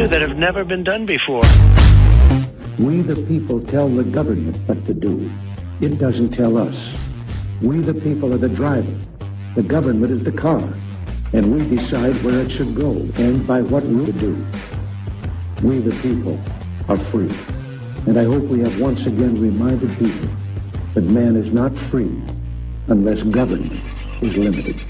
do that have never been done before. We the people tell the government what to do. It doesn't tell us. We the people are the driver. The government is the car. And we decide where it should go and by what route to do. We the people are free. And I hope we have once again reminded people that man is not free unless government is limited.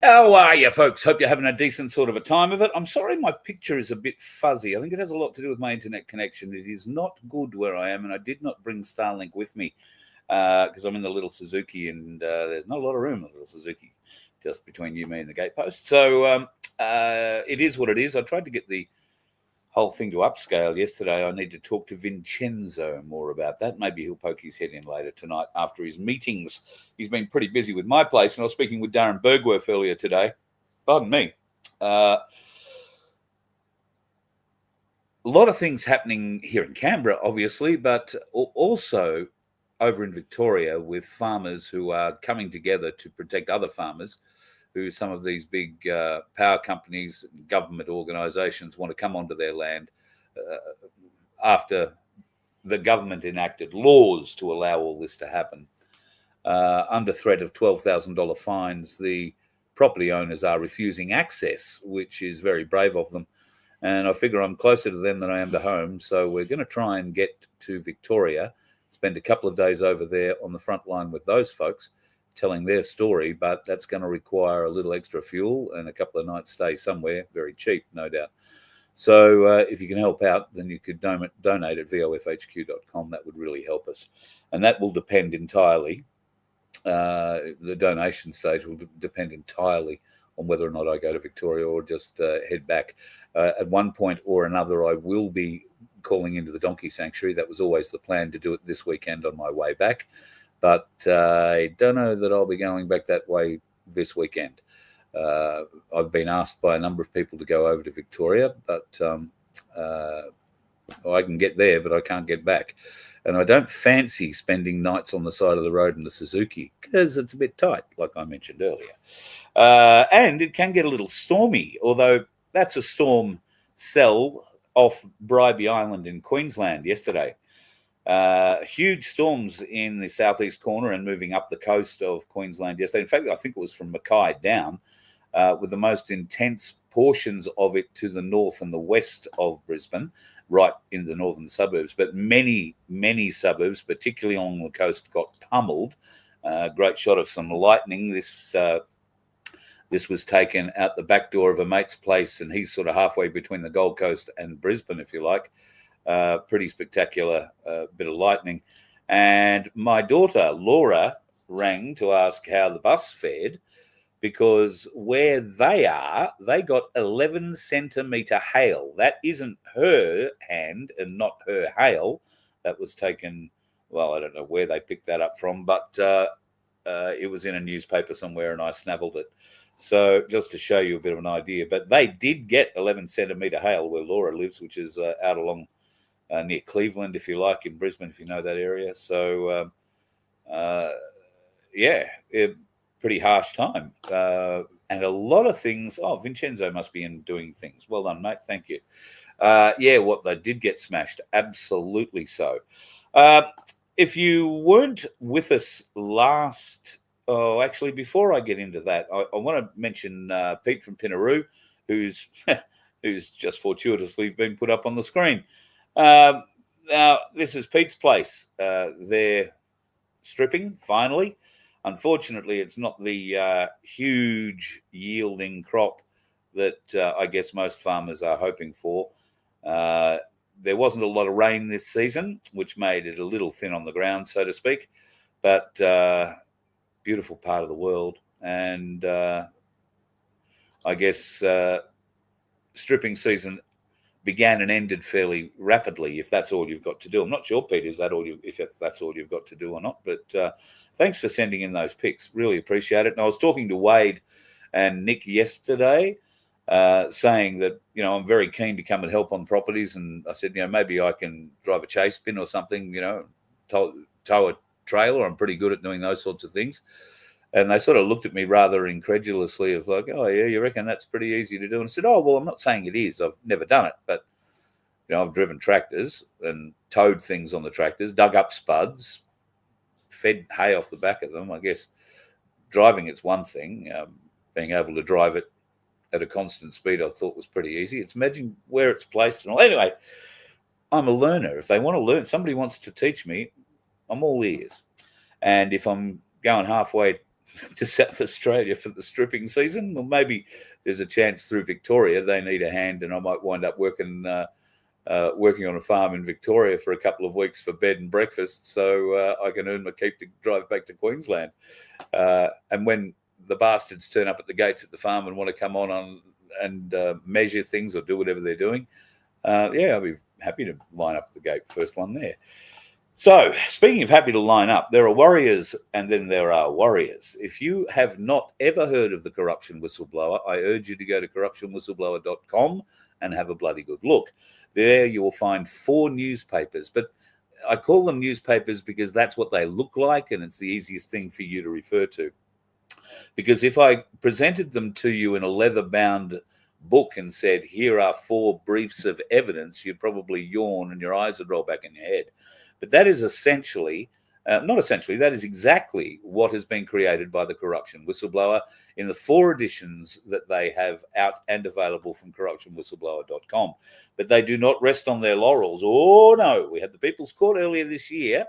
How are you, folks? Hope you're having a decent sort of a time of it. I'm sorry my picture is a bit fuzzy. I think it has a lot to do with my internet connection. It is not good where I am, and I did not bring Starlink with me because I'm in the little Suzuki, and there's not a lot of room in the little Suzuki, just between you, me, and the gatepost. So it is what it is. I tried to get the whole thing to upscale yesterday. I need to talk to Vincenzo more about that. Maybe he'll poke his head in later tonight after his meetings. He's been pretty busy with my place, and I was speaking with Darren Bergwerf earlier today. Pardon me. A lot of things happening here in Canberra, obviously, but also over in Victoria with farmers who are coming together to protect other farmers who some of these big power companies, government organisations want to come onto their land after the government enacted laws to allow all this to happen. Under threat of $12,000 fines, the property owners are refusing access, which is very brave of them. And I figure I'm closer to them than I am to home, so we're going to try and get to Victoria, spend a couple of days over there on the front line with those folks, telling their story, but that's going to require a little extra fuel and a couple of nights stay somewhere, very cheap, no doubt. So if you can help out, then you could donate at vofhq.com. That would really help us. And that will depend entirely, the donation stage will depend entirely on whether or not I go to Victoria or just head back. At one point or another, I will be calling into the Donkey Sanctuary. That was always the plan, to do it this weekend on my way back. But I don't know that I'll be going back that way this weekend. I've been asked by a number of people to go over to Victoria, but I can get there, but I can't get back. And I don't fancy spending nights on the side of the road in the Suzuki because it's a bit tight, like I mentioned earlier. And it can get a little stormy, although that's a storm cell off Bribie Island in Queensland yesterday. Huge storms in the southeast corner and moving up the coast of Queensland yesterday. In fact, I think it was from Mackay down, with the most intense portions of it to the north and the west of Brisbane, right in the northern suburbs. But many, many suburbs, particularly along the coast, got pummeled. Great shot of some lightning. This was taken out the back door of a mate's place, and he's sort of halfway between the Gold Coast and Brisbane, if you like. Pretty spectacular bit of lightning. And my daughter, Laura, rang to ask how the bus fared, because where they are, they got 11 centimetre hail. That isn't her hand and not her hail. That was taken, well, I don't know where they picked that up from, but it was in a newspaper somewhere and I snaffled it. So just to show you a bit of an idea. But they did get 11 centimetre hail where Laura lives, which is out along near Cleveland, if you like, in Brisbane, if you know that area. So, pretty harsh time. And a lot of things. Oh, Vincenzo must be in doing things. Well done, mate. Thank you. What they did get smashed. Absolutely so. If you weren't with us before I get into that, I want to mention Pete from Pinaroo, who's just fortuitously been put up on the screen. Now, this is Pete's place. They're stripping, finally. Unfortunately, it's not the huge yielding crop that I guess most farmers are hoping for. There wasn't a lot of rain this season, which made it a little thin on the ground, so to speak. But beautiful part of the world. And I guess stripping season began and ended fairly rapidly, if that's all you've got to do. I'm not sure, Pete, if that's all you've got to do or not. But thanks for sending in those pics. Really appreciate it. And I was talking to Wade and Nick yesterday, saying that, I'm very keen to come and help on properties. And I said, maybe I can drive a chase bin or something, tow a trailer. I'm pretty good at doing those sorts of things. And they sort of looked at me rather incredulously of like, oh, yeah, you reckon that's pretty easy to do? And I said, oh, well, I'm not saying it is. I've never done it. But, I've driven tractors and towed things on the tractors, dug up spuds, fed hay off the back of them. I guess driving it's one thing. Being able to drive it at a constant speed I thought was pretty easy. It's imagine where it's placed and all. Anyway, I'm a learner. If they want to learn, somebody wants to teach me, I'm all ears. And if I'm going halfway to South Australia for the stripping season, well, maybe there's a chance through Victoria they need a hand, and I might wind up working on a farm in Victoria for a couple of weeks for bed and breakfast, so I can earn my keep to drive back to Queensland. And when the bastards turn up at the gates at the farm and want to come on and measure things or do whatever they're doing, I'll be happy to line up the gate, first one there. So, speaking of happy to line up, there are warriors and then there are warriors. If you have not ever heard of the Corruption Whistleblower, I urge you to go to corruptionwhistleblower.com and have a bloody good look. There you will find 4 newspapers, but I call them newspapers because that's what they look like, and it's the easiest thing for you to refer to. Because if I presented them to you in a leather-bound book and said, here are 4 briefs of evidence, you'd probably yawn and your eyes would roll back in your head. But that is essentially, that is exactly what has been created by the Corruption Whistleblower in the 4 editions that they have out and available from corruptionwhistleblower.com. But they do not rest on their laurels. Oh, no. We had the People's Court earlier this year,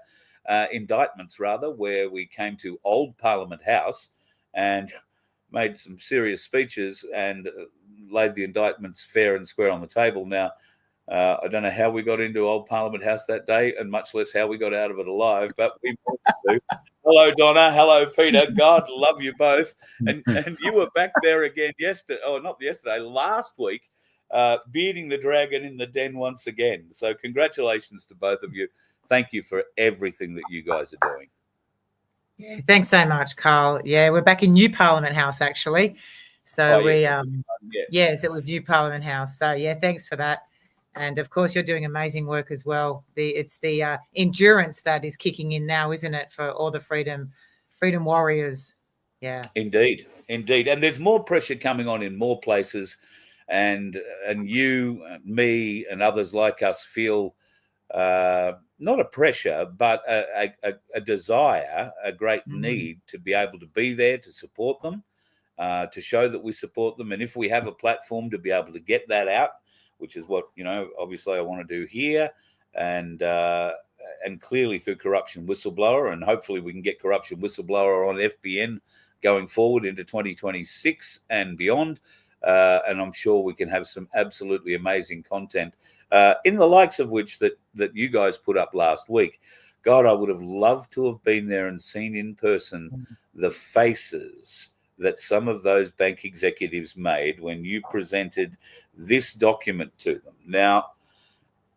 indictments rather, where we came to Old Parliament House and made some serious speeches and laid the indictments fair and square on the table. Now, I don't know how we got into Old Parliament House that day, and much less how we got out of it alive, but we do. Hello, Donna. Hello, Peter. God love you both. And you were back there again last week, beating the dragon in the den once again. So congratulations to both of you. Thank you for everything that you guys are doing. Yeah, thanks so much, Carl. Yeah, we're back in New Parliament House, actually. So yes, it was New Parliament House. So, yeah, thanks for that. And, of course, you're doing amazing work as well. It's the endurance that is kicking in now, isn't it, for all the freedom warriors? Yeah. Indeed. And there's more pressure coming on in more places. And you, me, and others like us feel not a pressure, but a desire, a great need to be able to be there to support them, to show that we support them. And if we have a platform to be able to get that out, which is what, obviously I want to do here and clearly through Corruption Whistleblower, and hopefully we can get Corruption Whistleblower on FBN going forward into 2026 and beyond. And I'm sure we can have some absolutely amazing content in the likes of which that you guys put up last week. God, I would have loved to have been there and seen in person the faces that some of those bank executives made when you presented this document to them. Now,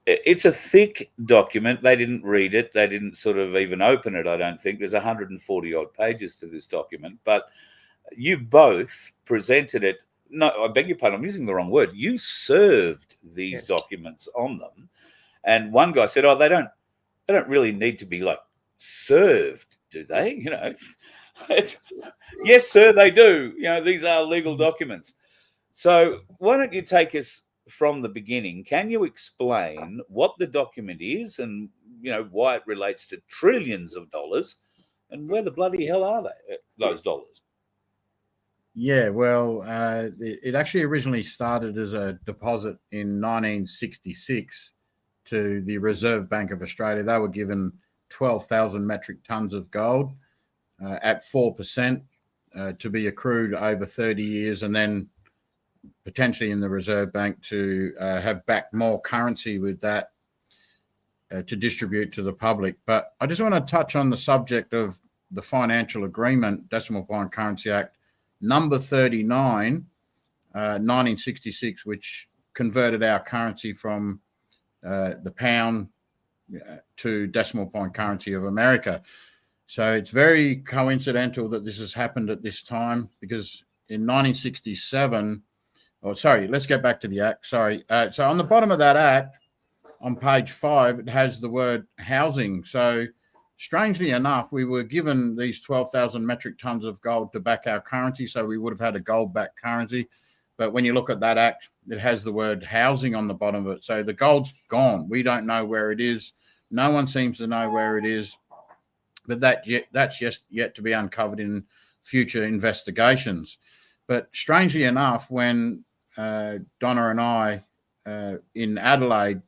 it's a thick document. They didn't read it. They didn't sort of even open it, I don't think. There's 140 odd pages to this document. But you both presented it. No, I beg your pardon, I'm using the wrong word. You served these documents on them. And one guy said, they don't really need to be like served, do they? Yes, sir, they do. These are legal documents. So why don't you take us from the beginning? Can you explain what the document is and, why it relates to trillions of dollars and where the bloody hell are they, those dollars? Yeah, well, it actually originally started as a deposit in 1966 to the Reserve Bank of Australia. They were given 12,000 metric tons of gold at 4% to be accrued over 30 years, and then potentially in the Reserve Bank to have back more currency with that to distribute to the public. But I just want to touch on the subject of the financial agreement, Decimal Point Currency Act, number 39, 1966, which converted our currency from the pound to decimal point currency of America. So it's very coincidental that this has happened at this time, because in 1967, let's get back to the act. So on the bottom of that act, on page 5, it has the word housing. So strangely enough, we were given these 12,000 metric tons of gold to back our currency, so we would have had a gold-backed currency. But when you look at that act, it has the word housing on the bottom of it. So the gold's gone. We don't know where it is. No one seems to know where it is. But that's just yet to be uncovered in future investigations. But strangely enough, when Donna and I in Adelaide,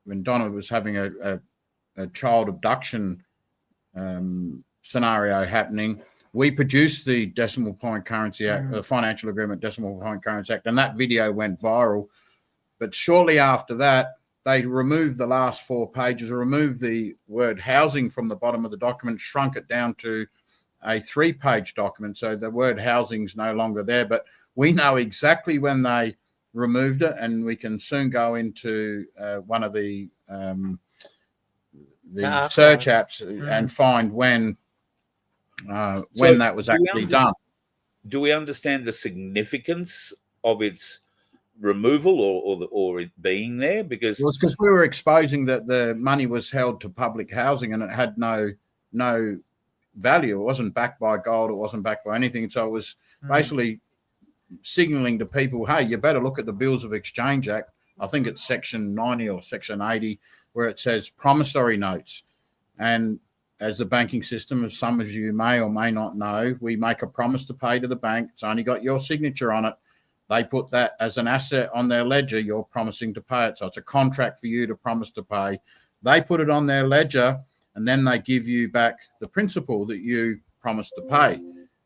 when Donna was having a child abduction scenario happening, we produced the Decimal Point Currency Act, the Financial Agreement Decimal Point Currency Act, and that video went viral. But shortly after that, they removed the last 4 pages, removed the word housing from the bottom of the document, shrunk it down to a 3-page document. So the word housing is no longer there. But we know exactly when they removed it, and we can soon go into one of the search apps and find when that was actually done. Do we understand the significance of its removal or it being there? Because it was because we were exposing that the money was held to public housing and it had no value. It wasn't backed by gold. It wasn't backed by anything. So it was basically signaling to people, hey, you better look at the Bills of Exchange Act. I think it's Section 90 or Section 80, where it says promissory notes. And as the banking system, as some of you may or may not know, we make a promise to pay to the bank. It's only got your signature on it. They put that as an asset on their ledger. You're promising to pay it. So it's a contract for you to promise to pay. They put it on their ledger, and then they give you back the principal that you promised to pay.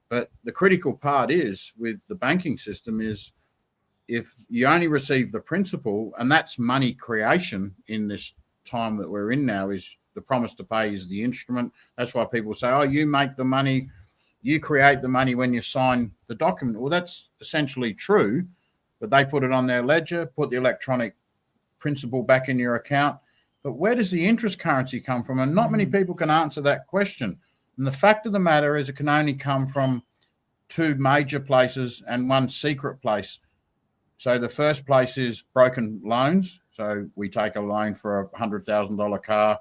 But the critical part is with the banking system is if you only receive the principal, and that's money creation in this time that we're in now, is the promise to pay is the instrument. That's why people say, oh, you make the money, you create the money when you sign the document. Well, that's essentially true, but they put it on their ledger, put the electronic principal back in your account. But where does the interest currency come from? And not many people can answer that question. And the fact of the matter is it can only come from 2 major places and 1 secret place. So the first place is broken loans. So we take a loan for a $100,000 car.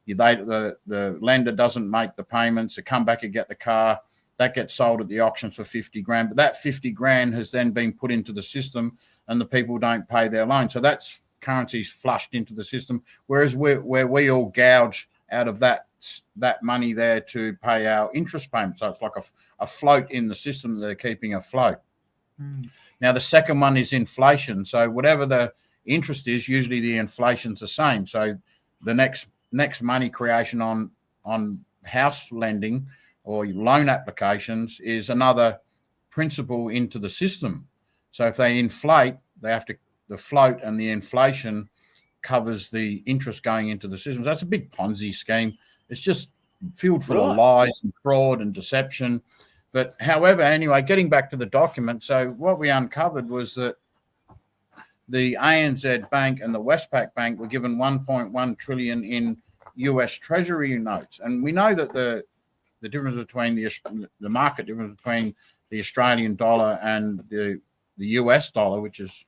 The lender doesn't make the payments. They come back and get the car. That gets sold at the auctions for 50 grand. But that 50 grand has then been put into the system and the people don't pay their loan. So that's currency's flushed into the system. Whereas where we all gouge out of that money there to pay our interest payments. So it's like a float in the system they're keeping afloat. Now, the second one is inflation. So whatever the interest is, usually the inflation's the same. So the next money creation on house lending or loan applications is another principal into the system. So if they inflate, they have to, the float and the inflation covers the interest going into the system. So that's a big Ponzi scheme. It's just filled full of lies and fraud and deception. But however, anyway, getting back to the document, so what we uncovered was that the ANZ Bank and the Westpac Bank were given 1.1 trillion in US Treasury notes. And we know that the difference between the market difference between the Australian dollar and the US dollar, which is,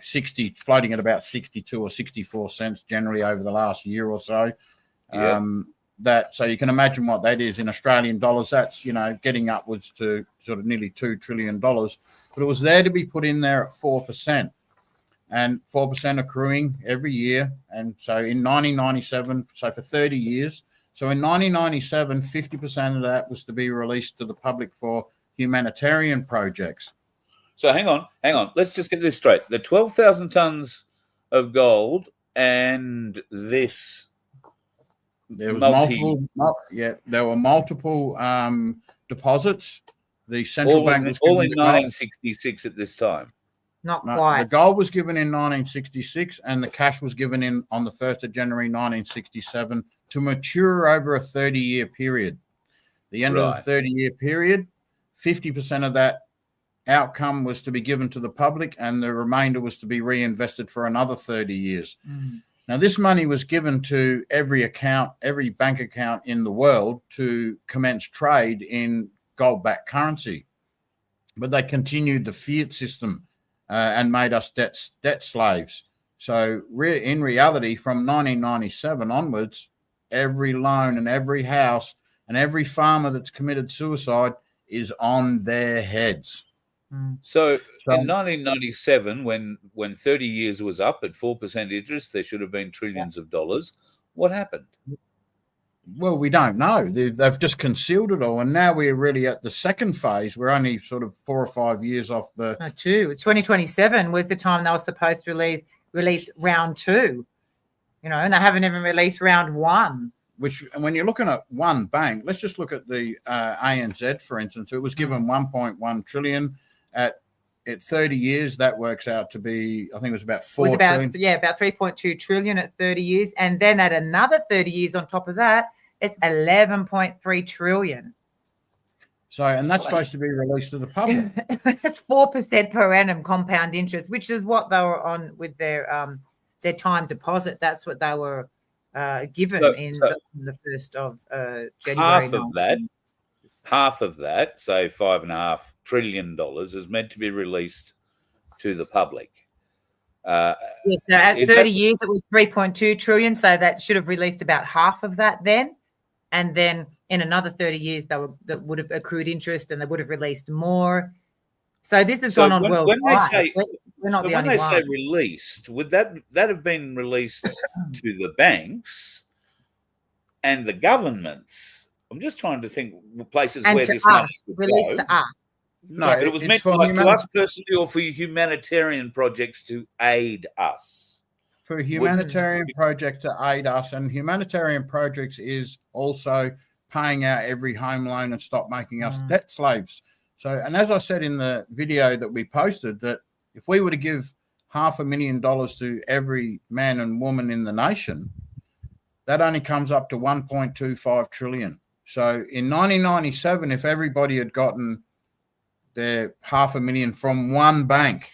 60, floating at about 62 or 64 cents generally over the last year or so. So you can imagine what that is in Australian dollars. That's, getting upwards to sort of nearly $2 trillion. But it was there to be put in there at 4%. And 4% accruing every year. And so in 1997, so for 30 years. So in 1997, 50% of that was to be released to the public for humanitarian projects. So hang on. Let's just get this straight. The 12,000 tons of gold and this. There was there were multiple deposits. The central bank was all in 1966 at this time. Not quite. The gold was given in 1966 and the cash was given in on the 1st of January 1967 to mature over a 30-year period. The end of the 30-year period, 50% of that outcome was to be given to the public and the remainder was to be reinvested for another 30 years. Now, this money was given to every bank account in the world to commence trade in gold-backed currency. But they continued the fiat system and made us debt slaves. So in reality, from 1997 onwards, every loan and every house and every farmer that's committed suicide is on their heads. So in 1997, when 30 years was up at 4% interest, there should have been trillions of dollars. What happened? Well, we don't know. They've just concealed it all, and now we're really at the second phase. We're only sort of 4 or 5 years off the. No, 2. It's 2027 was the time they were supposed to release round 2. You know, and they haven't even released round 1. Which, when you're looking at one bank, let's just look at the ANZ, for instance. It was given 1.1 trillion at 30 years. That works out to be, I think it was about 4 trillion. Yeah, about 3.2 trillion at 30 years. And then at another 30 years on top of that, it's 11.3 trillion. So, and that's supposed to be released to the public. That's 4% per annum compound interest, which is what they were on with their time deposit. That's what they were given in the 1st of January. Half of that, say $5.5 trillion, is meant to be released to the public. So at 30 years, it was 3.2 trillion. So that should have released about half of that then. And then in another 30 years, that would have accrued interest and they would have released more. So this has gone on worldwide. When they say released, would that have been released to the banks and the governments? I'm just trying to think places and where to this money would released go. to us. No, but it was meant to us personally or for humanitarian projects to aid us. For humanitarian projects to aid us, and humanitarian projects is also paying out every home loan and stop making us debt slaves. So, and as I said in the video that we posted, that if we were to give $500,000 to every man and woman in the nation, that only comes up to 1.25 trillion. So in 1997, if everybody had gotten their $500,000 from one bank,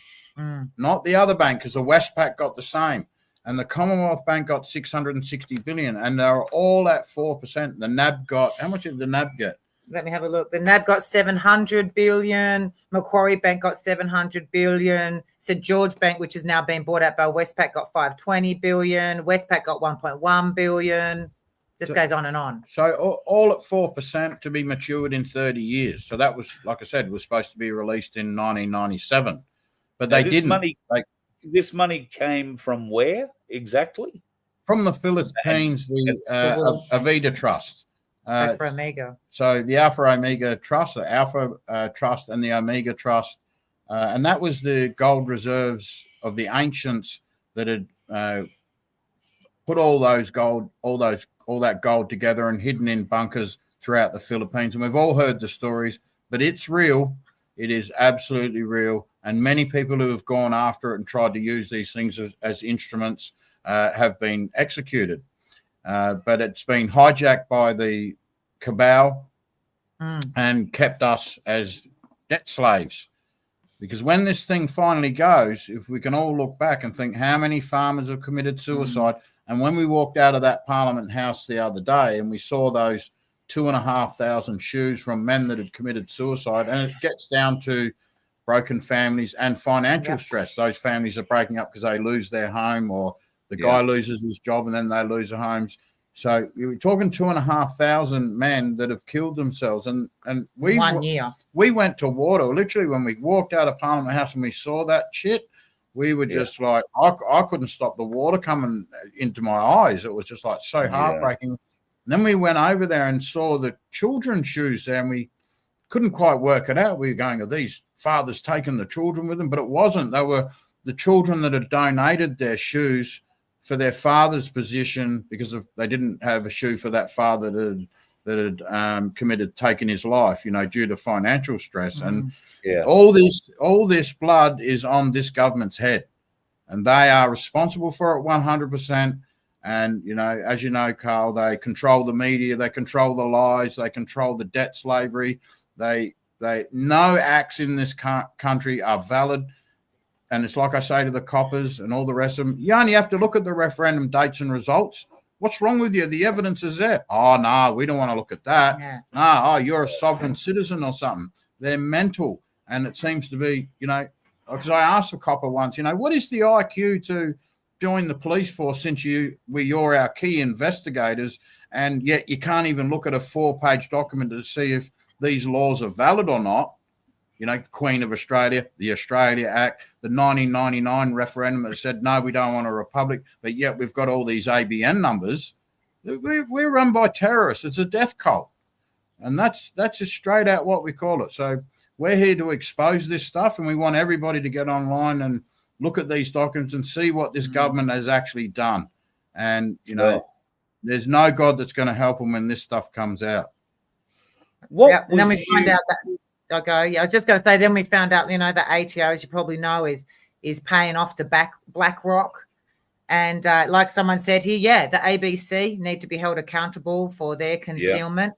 not the other bank, because the Westpac got the same, and the Commonwealth Bank got 660 billion, and they're all at 4%. The NAB got, how much did the NAB get? Let me have a look. The NAB got 700 billion. Macquarie Bank got 700 billion. St. George Bank, which is now being bought out by Westpac, got 520 billion. Westpac got 1.1 billion. This goes on and on. So all at 4% to be matured in 30 years. So that was, like I said, was supposed to be released in 1997, but they didn't. This money came from where exactly? From the Philippines, the Avida Trust. Alpha Omega. So the Alpha Omega Trust, the Alpha Trust and the Omega Trust, and that was the gold reserves of the ancients that had put all that gold together and hidden in bunkers throughout the Philippines. And we've all heard the stories, but it's real. It is absolutely real. And many people who have gone after it and tried to use these things as instruments have been executed. But it's been hijacked by the cabal and kept us as debt slaves. Because when this thing finally goes, if we can all look back and think how many farmers have committed suicide, and when we walked out of that Parliament House the other day and we saw those 2,500 shoes from men that had committed suicide, and it gets down to broken families and financial stress. Those families are breaking up because they lose their home, or the guy loses his job and then they lose their homes. So we're talking 2,500 men that have killed themselves. And we 1 year. We went to water. Literally, when we walked out of Parliament House and we saw that shit, we were just like, I couldn't stop the water coming into my eyes. It was just like so heartbreaking. And then we went over there and saw the children's shoes there, and we couldn't quite work it out. We were going, are these fathers taking the children with them? But it wasn't. They were the children that had donated their shoes for their father's position because they didn't have a shoe for that father that had committed taking his life, due to financial stress. And all this blood is on this government's head, and they are responsible for it 100%. And, as you know, Carl, they control the media, they control the lies, they control the debt slavery. No acts in this country are valid. And it's like I say to the coppers and all the rest of them, you only have to look at the referendum dates and results. What's wrong with you? The evidence is there. Oh, no, we don't want to look at that. No, you're a sovereign citizen or something. They're mental. And it seems to be, because I asked a copper once, what is the IQ to joined the police force since you're our key investigators, and yet you can't even look at a 4-page document to see if these laws are valid or not. You know, Queen of Australia, the Australia Act, the 1999 referendum that said, no, we don't want a republic, but yet we've got all these ABN numbers. We're run by terrorists. It's a death cult. And that's just straight out what we call it. So we're here to expose this stuff, and we want everybody to get online and look at these documents and see what this government has actually done. And, you know, there's no God that's going to help them when this stuff comes out. And then we find out that I was just going to say, then we found out, you know, the ATO, as you probably know, is paying off to BlackRock. And like someone said here, the ABC need to be held accountable for their concealment.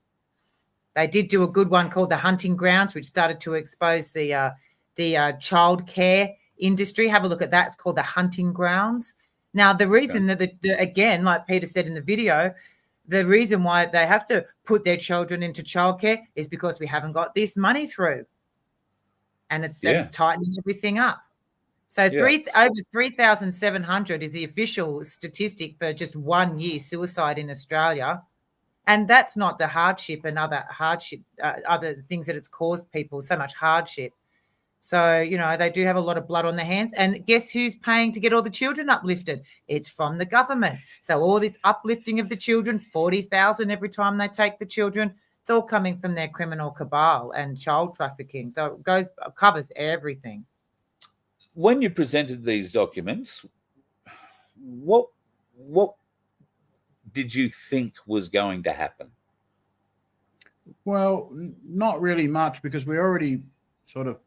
They did do a good one called The Hunting Grounds, which started to expose the childcare industry. Have a look at that. It's called The Hunting Grounds. Now, the reason that, again, like Peter said in the video, the reason why they have to put their children into childcare is because we haven't got this money through. And it's tightening everything up. So over 3,700 is the official statistic for just 1 year suicide in Australia. And that's not the hardship and other things that it's caused people, so much hardship. So, you know, they do have a lot of blood on their hands. And guess who's paying to get all the children uplifted? It's from the government. So all this uplifting of the children, 40,000 every time they take the children, it's all coming from their criminal cabal and child trafficking. So it covers everything. When you presented these documents, what did you think was going to happen? Well, not really much, because we already sort of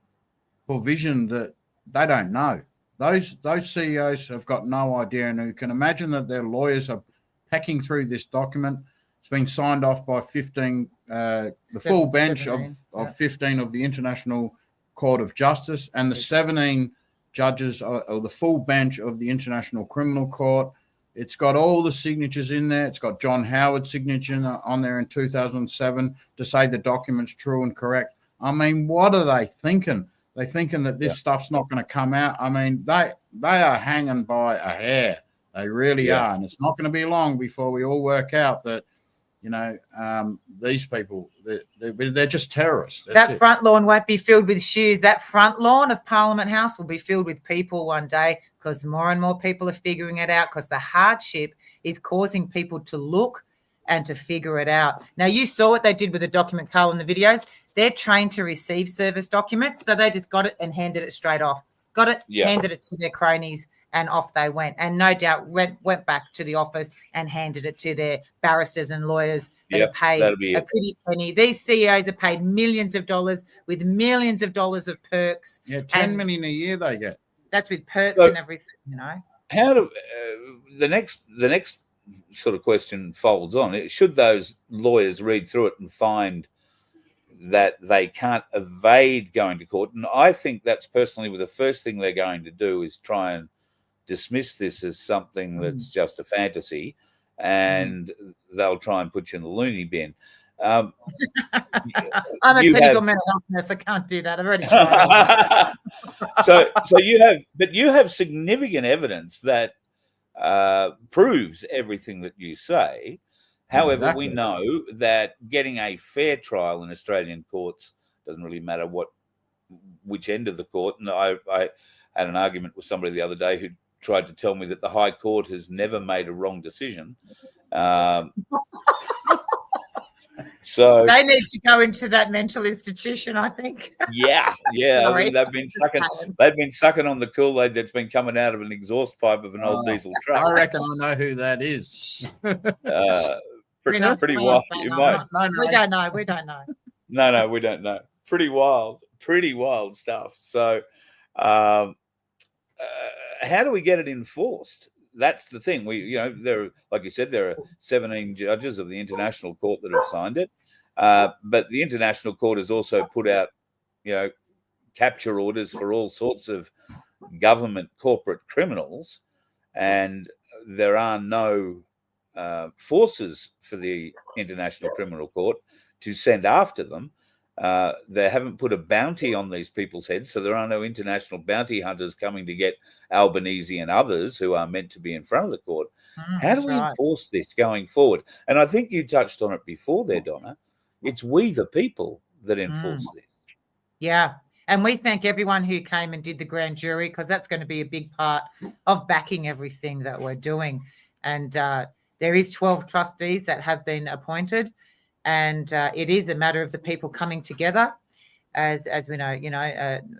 provisioned that they don't know. Those CEOs have got no idea, and you can imagine that their lawyers are pecking through this document. It's been signed off by 15, the full bench of 15 of the International Court of Justice, and the 17 judges or the full bench of the International Criminal Court. It's got all the signatures in there. It's got John Howard's signature on there in 2007 to say the document's true and correct. I mean, what are they thinking? They're thinking that this stuff's not going to come out. I mean, they are hanging by a hair. They really are. And it's not going to be long before we all work out that, you know, these people, they're just terrorists. That front lawn won't be filled with shoes. That front lawn of Parliament House will be filled with people one day, because more and more people are figuring it out, because the hardship is causing people to look and to figure it out. Now, you saw what they did with the document, Carl, in the videos. They're trained to receive service documents, so they just got it and handed it straight off. Got it, handed it to their cronies, and off they went. And no doubt went back to the office and handed it to their barristers and lawyers that are paid a pretty penny. These CEOs are paid millions of dollars with millions of dollars of perks. Yeah, 10 million a year they get. That's with perks and everything, you know. How do the next sort of question folds on? Should those lawyers read through it and find that they can't evade going to court? And I think that's personally the first thing they're going to do is try and dismiss this as something that's just a fantasy, and they'll try and put you in the loony bin. I'm a clinical mental health nurse. I can't do that. I've already tried. so you have significant evidence that proves everything that you say. However, we know that getting a fair trial in Australian courts doesn't really matter which end of the court. And I had an argument with somebody the other day who tried to tell me that the High Court has never made a wrong decision. So they need to go into that mental institution, I think. Yeah. I mean, they've been sucking on the Kool-Aid that's been coming out of an exhaust pipe of an old diesel truck. I reckon I know who that is. Pretty wild. You might. We don't know. No, we don't know. Pretty wild stuff. So, how do we get it enforced? That's the thing. Like you said, there are 17 judges of the International Court that have signed it. But the International Court has also put out, capture orders for all sorts of government corporate criminals, and there are no forces for the International Criminal Court to send after them. They haven't put a bounty on these people's heads, so there are no international bounty hunters coming to get Albanese and others who are meant to be in front of the court. How do we enforce this going forward? And I think you touched on it before there, Donna. It's we the people that enforce this. Yeah. And we thank everyone who came and did the grand jury, because that's going to be a big part of backing everything that we're doing. And there is 12 trustees that have been appointed, and it is a matter of the people coming together. As we know,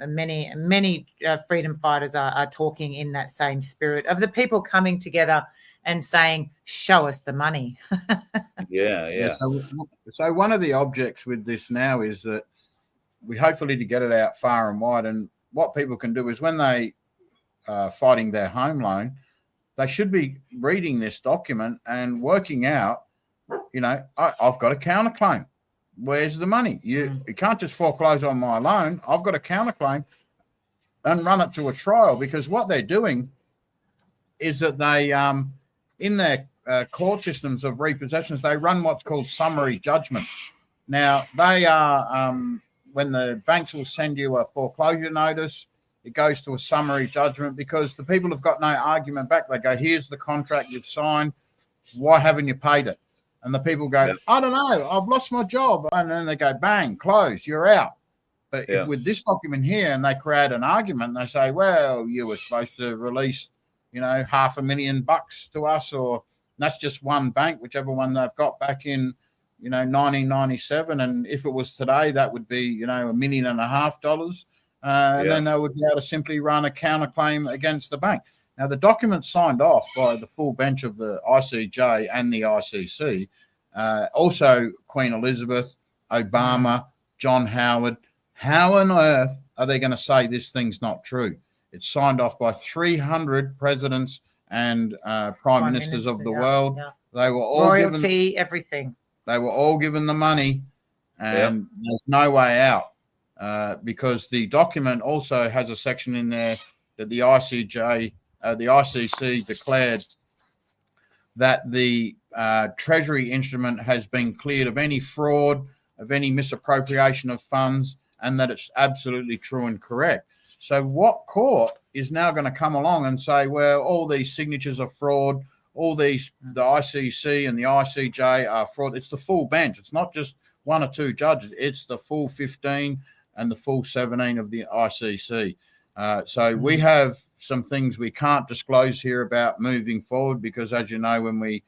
many freedom fighters are talking in that same spirit of the people coming together and saying, show us the money. Yeah. So one of the objects with this now is that we hopefully to get it out far and wide. And what people can do is when they are fighting their home loan, they should be reading this document and working out, I've got a counterclaim. Where's the money? You can't just foreclose on my loan. I've got a counterclaim, and run it to a trial, because what they're doing is that they, in their court systems of repossessions, they run what's called summary judgments. Now, they are, when the banks will send you a foreclosure notice, it goes to a summary judgment, because the people have got no argument back. They go, here's the contract you've signed. Why haven't you paid it? And the people go, I don't know, I've lost my job. And then they go, bang, close, you're out. But with this document here, and they create an argument, they say, well, you were supposed to release, $500,000 to us, or that's just one bank, whichever one they've got back in, 1997. And if it was today, that would be, $1.5 million. And then they would be able to simply run a counterclaim against the bank. Now, the document signed off by the full bench of the ICJ and the ICC, also Queen Elizabeth, Obama, John Howard. How on earth are they going to say this thing's not true? It's signed off by 300 presidents and prime ministers of the world. Yeah. They were all royalty, everything. They were all given the money, and there's no way out, because the document also has a section in there that the ICC declared that the Treasury instrument has been cleared of any fraud, of any misappropriation of funds, and that it's absolutely true and correct. So what court is now going to come along and say, well, all these signatures are fraud, all these, the ICC and the ICJ are fraud? It's the full bench. It's not just one or two judges. It's the full 15 and the full 17 of the ICC. So we have some things we can't disclose here about moving forward, because, as you know, when we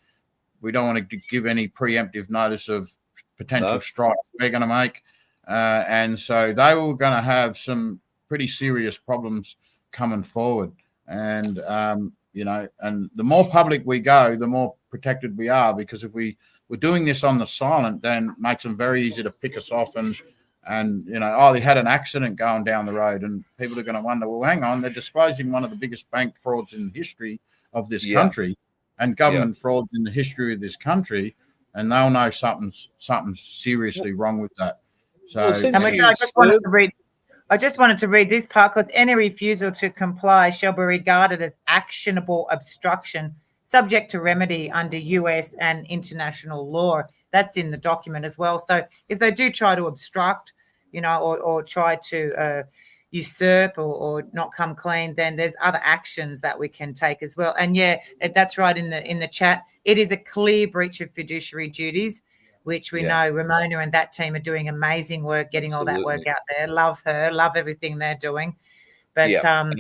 don't want to give any preemptive notice of potential strikes we're going to make. And so they were going to have some pretty serious problems coming forward. And, and the more public we go, the more protected we are, because if we're doing this on the silent, then it makes them very easy to pick us off and they had an accident going down the road, and people are going to wonder, well, hang on, they're disclosing one of the biggest bank frauds in the history of this country, and government frauds in the history of this country, and they'll know something's seriously wrong with that. So, I just wanted to read this part, because any refusal to comply shall be regarded as actionable obstruction, subject to remedy under US and international law. That's in the document as well. So if they do try to obstruct, or try to usurp or not come clean, then there's other actions that we can take as well. And that's right in the chat. It is a clear breach of fiduciary duties, which we know Ramona and that team are doing amazing work, getting all that work out there. Love her, love everything they're doing. But so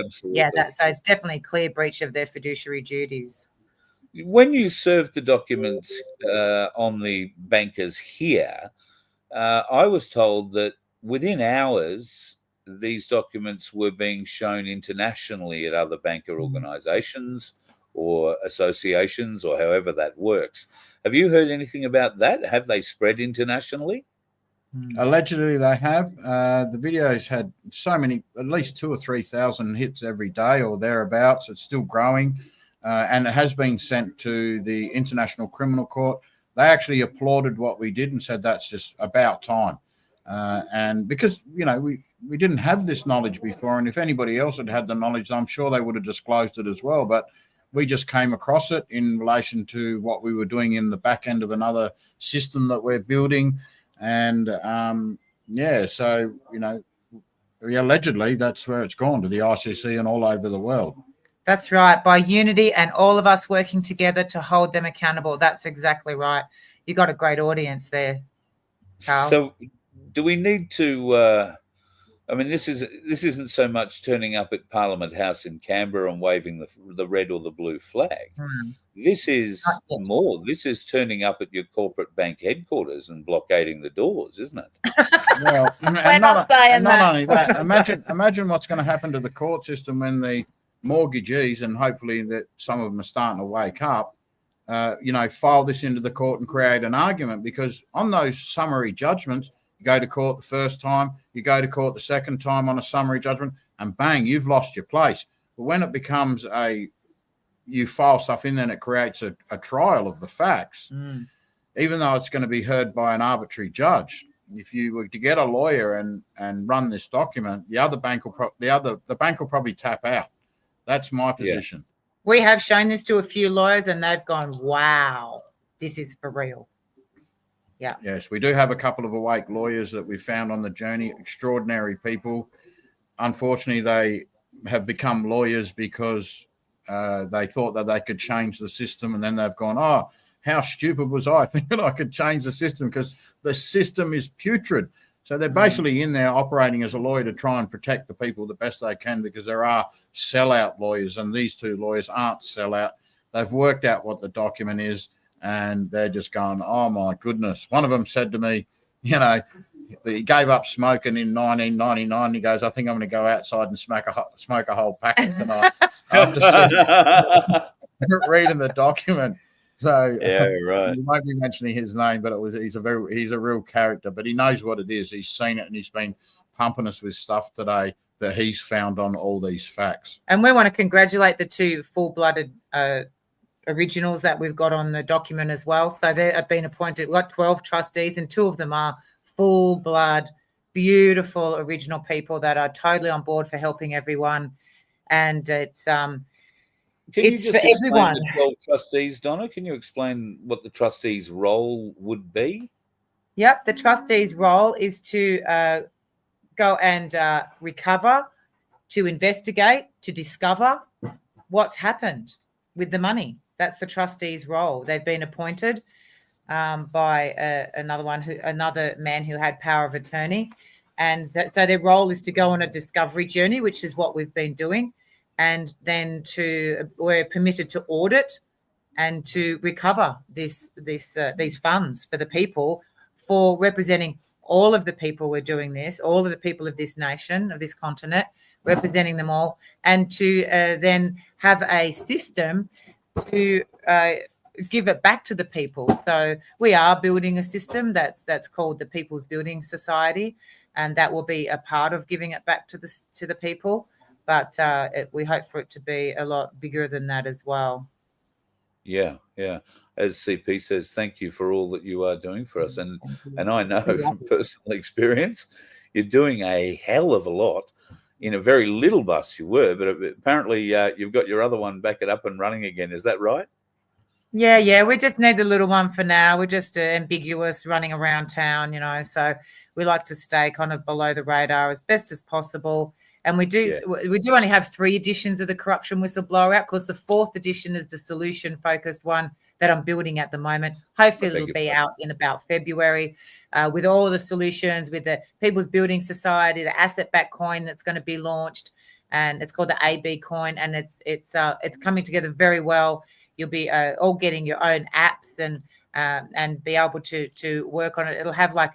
it's definitely a clear breach of their fiduciary duties. When you served the documents on the bankers here, I was told that within hours, these documents were being shown internationally at other banker organizations or associations, or however that works. Have you heard anything about that? Have they spread internationally? Allegedly, they have. The videos had so many, at least 2,000 or 3,000 hits every day or thereabouts. It's still growing. And it has been sent to the International Criminal Court. They actually applauded what we did and said that's just about time. And because, we didn't have this knowledge before, and if anybody else had had the knowledge, I'm sure they would have disclosed it as well. But we just came across it in relation to what we were doing in the back end of another system that we're building. And, Yeah, so, allegedly that's where it's gone, to the ICC and all over the world. That's right. By unity and all of us working together to hold them accountable. That's exactly right. You got a great audience there, Carl. So do we need to this isn't so much turning up at Parliament House in Canberra and waving the red or the blue flag. This is more. This is turning up at your corporate bank headquarters and blockading the doors, isn't it? Well, and not only that. Imagine what's going to happen to the court system when the mortgagees, and hopefully that some of them are starting to wake up, file this into the court and create an argument, because on those summary judgments, you go to court the first time, you go to court the second time on a summary judgment, and bang, you've lost your place. But when it becomes you file stuff in, then it creates a trial of the facts, even though it's going to be heard by an arbitrary judge. If you were to get a lawyer and run this document, the bank will probably tap out. That's my position. Yeah. We have shown this to a few lawyers, and they've gone, "Wow, this is for real." Yeah. Yes, we do have a couple of awake lawyers that we found on the journey. Extraordinary people. Unfortunately, they have become lawyers because they thought that they could change the system, and then they've gone, "Oh, how stupid was I thinking I could change the system, because the system is putrid." So they're basically in there operating as a lawyer to try and protect the people the best they can, because there are sellout lawyers, and these two lawyers aren't sellout. They've worked out what the document is, and they're just going, "Oh my goodness." One of them said to me, he gave up smoking in 1999. He goes, "I think I'm going to go outside and smoke a whole packet tonight," after reading the document. So yeah, right. We won't be mentioning his name, but he's a real character. But he knows what it is. He's seen it, and he's been pumping us with stuff today that he's found on all these facts. And we want to congratulate the two full-blooded originals that we've got on the document as well. So they have been appointed. We've got 12 trustees, and 2 of them are full-blood, beautiful, original people that are totally on board for helping everyone. And it's Can you it's just for explain everyone. the 12 trustees, Donna? Can you explain what the trustees' role would be? Yep, the trustees' role is to go and recover, to investigate, to discover what's happened with the money. That's the trustees' role. They've been appointed by another man who had power of attorney, and so their role is to go on a discovery journey, which is what we've been doing. And then we're permitted to audit and to recover these funds for the people, for representing all of the people. We're doing this, all of the people of this nation, of this continent, representing them all, and to then have a system to give it back to the people. So we are building a system that's called the People's Building Society, and that will be a part of giving it back to the people. But we hope for it to be a lot bigger than that as well. Yeah. As CP says, thank you for all that you are doing for us. And I know from personal experience, you're doing a hell of a lot in a very little bus you were, but apparently you've got your other one back it up and running again. Is that right? Yeah. We just need the little one for now. We're just ambiguous, running around town, so we like to stay kind of below the radar as best as possible. And we do only have 3 editions of the Corruption Whistleblower out, because the 4th edition is the solution-focused one that I'm building at the moment. Hopefully it'll be out in about February, with all the solutions, with the People's Building Society, the asset-backed coin that's going to be launched, and it's called the AB coin, and it's coming together very well. You'll be all getting your own apps and be able to work on it. It'll have like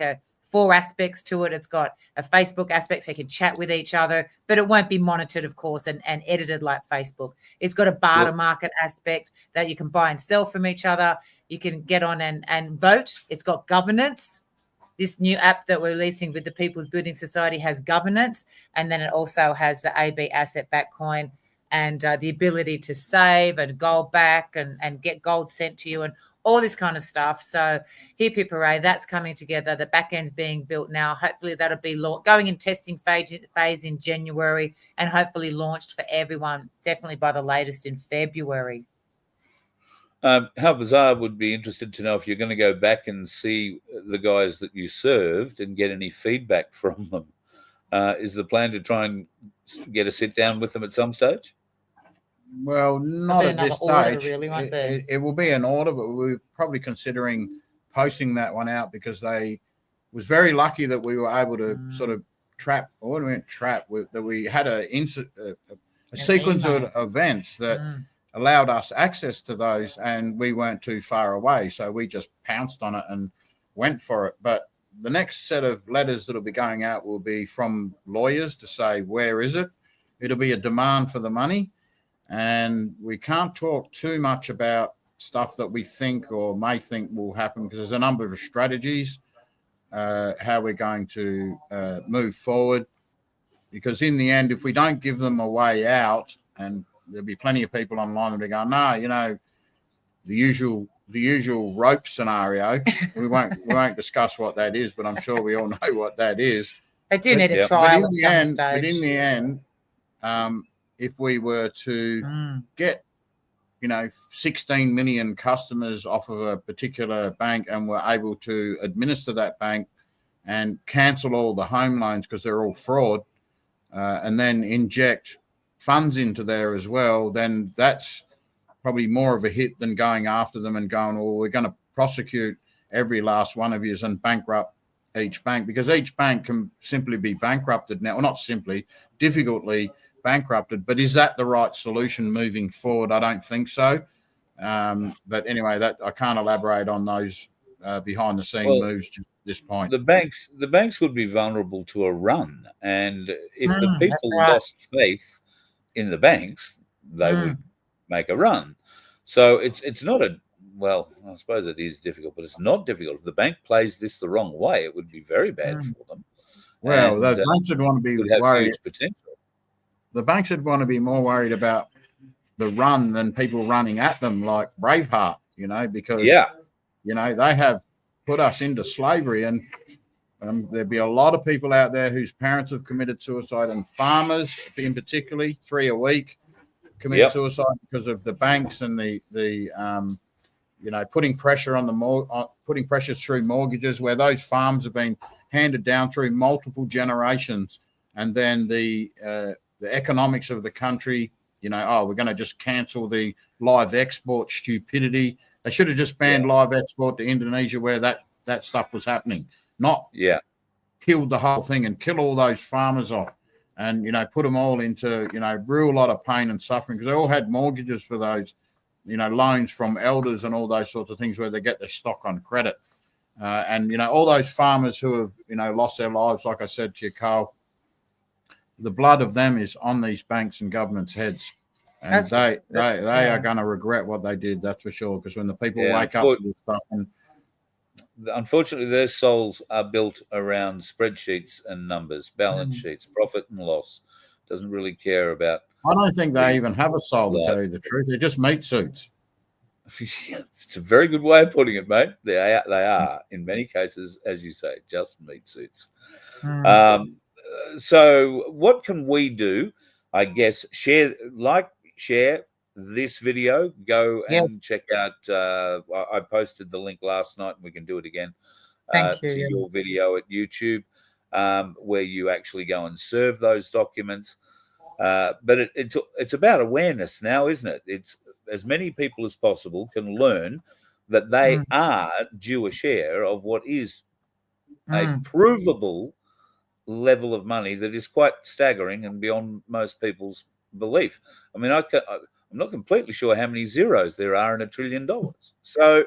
4 aspects to it. It's got a Facebook aspect, so you can chat with each other, but it won't be monitored, of course, and edited like Facebook. It's got a barter market aspect that you can buy and sell from each other. You can get on and vote. It's got governance. This new app that we're releasing with the People's Building Society has governance, and then it also has the AB asset-backed coin and the ability to save and gold back and get gold sent to you and all this kind of stuff. So hip hooray, that's coming together. The back end's being built now. Hopefully that'll be going in testing phase in January, and hopefully launched for everyone definitely by the latest in February. How bizarre would be interested to know if you're going to go back and see the guys that you served and get any feedback from them. Is the plan to try and get a sit down with them at some stage? Well, not at this order, stage. really, won't there? It will be an order, but we're probably considering posting that one out because they was very lucky that we were able to sort of trap, or we went trap, that we had a sequence of events that allowed us access to those, and we weren't too far away, so we just pounced on it and went for it. But the next set of letters that'll be going out will be from lawyers to say, where is it? It'll be a demand for the money, and we can't talk too much about stuff that we think or may think will happen because there's a number of strategies how we're going to move forward, because in the end, if we don't give them a way out, and there'll be plenty of people online that will go, no, you know, the usual rope scenario. We won't discuss what that is, but I'm sure we all know what that is. They do need a trial at some stage. But in the end, if we were to get, 16 million customers off of a particular bank, and we're able to administer that bank and cancel all the home loans because they're all fraud, and then inject funds into there as well, then that's probably more of a hit than going after them and going, well, we're going to prosecute every last one of yous and bankrupt each bank, because each bank can simply be bankrupted now, or not simply, difficultly bankrupted. But is that the right solution moving forward? I don't think so. But anyway, that I can't elaborate on those behind the scene moves just at this point. The banks would be vulnerable to a run, and if the people lost faith in the banks, they would make a run. So it's not I suppose it is difficult, but it's not difficult. If the bank plays this the wrong way, it would be very bad for them. Well, the banks would want to be worried. Huge potential. The banks would want to be more worried about the run than people running at them like Braveheart, because they have put us into slavery, and there'd be a lot of people out there whose parents have committed suicide, and farmers in particularly 3 a week commit suicide because of the banks and the putting pressure on putting pressures through mortgages, where those farms have been handed down through multiple generations, and then the economics of the country, we're going to just cancel the live export stupidity. They should have just banned live export to Indonesia, where that stuff was happening, not killed the whole thing and kill all those farmers off, and put them all into real lot of pain and suffering, because they all had mortgages for those loans from elders and all those sorts of things, where they get their stock on credit, and all those farmers who have lost their lives, like I said to you, Carl, the blood of them is on these banks and governments' heads, and they are going to regret what they did. That's for sure. Because when the people wake up to this stuff, and unfortunately, their souls are built around spreadsheets and numbers, balance sheets, profit and loss. Doesn't really care about. I don't think they even have a soul, to tell you the truth. They're just meat suits. It's a very good way of putting it, mate. They are in many cases, as you say, just meat suits. So what can we do? I guess share this video. Go and check out. I posted the link last night, and we can do it again. Thank you. To your video at YouTube, where you actually go and serve those documents. But it's about awareness now, isn't it? It's as many people as possible can learn that they are due a share of what is a provable level of money that is quite staggering and beyond most people's belief. I mean, I'm not completely sure how many zeros there are in $1 trillion. So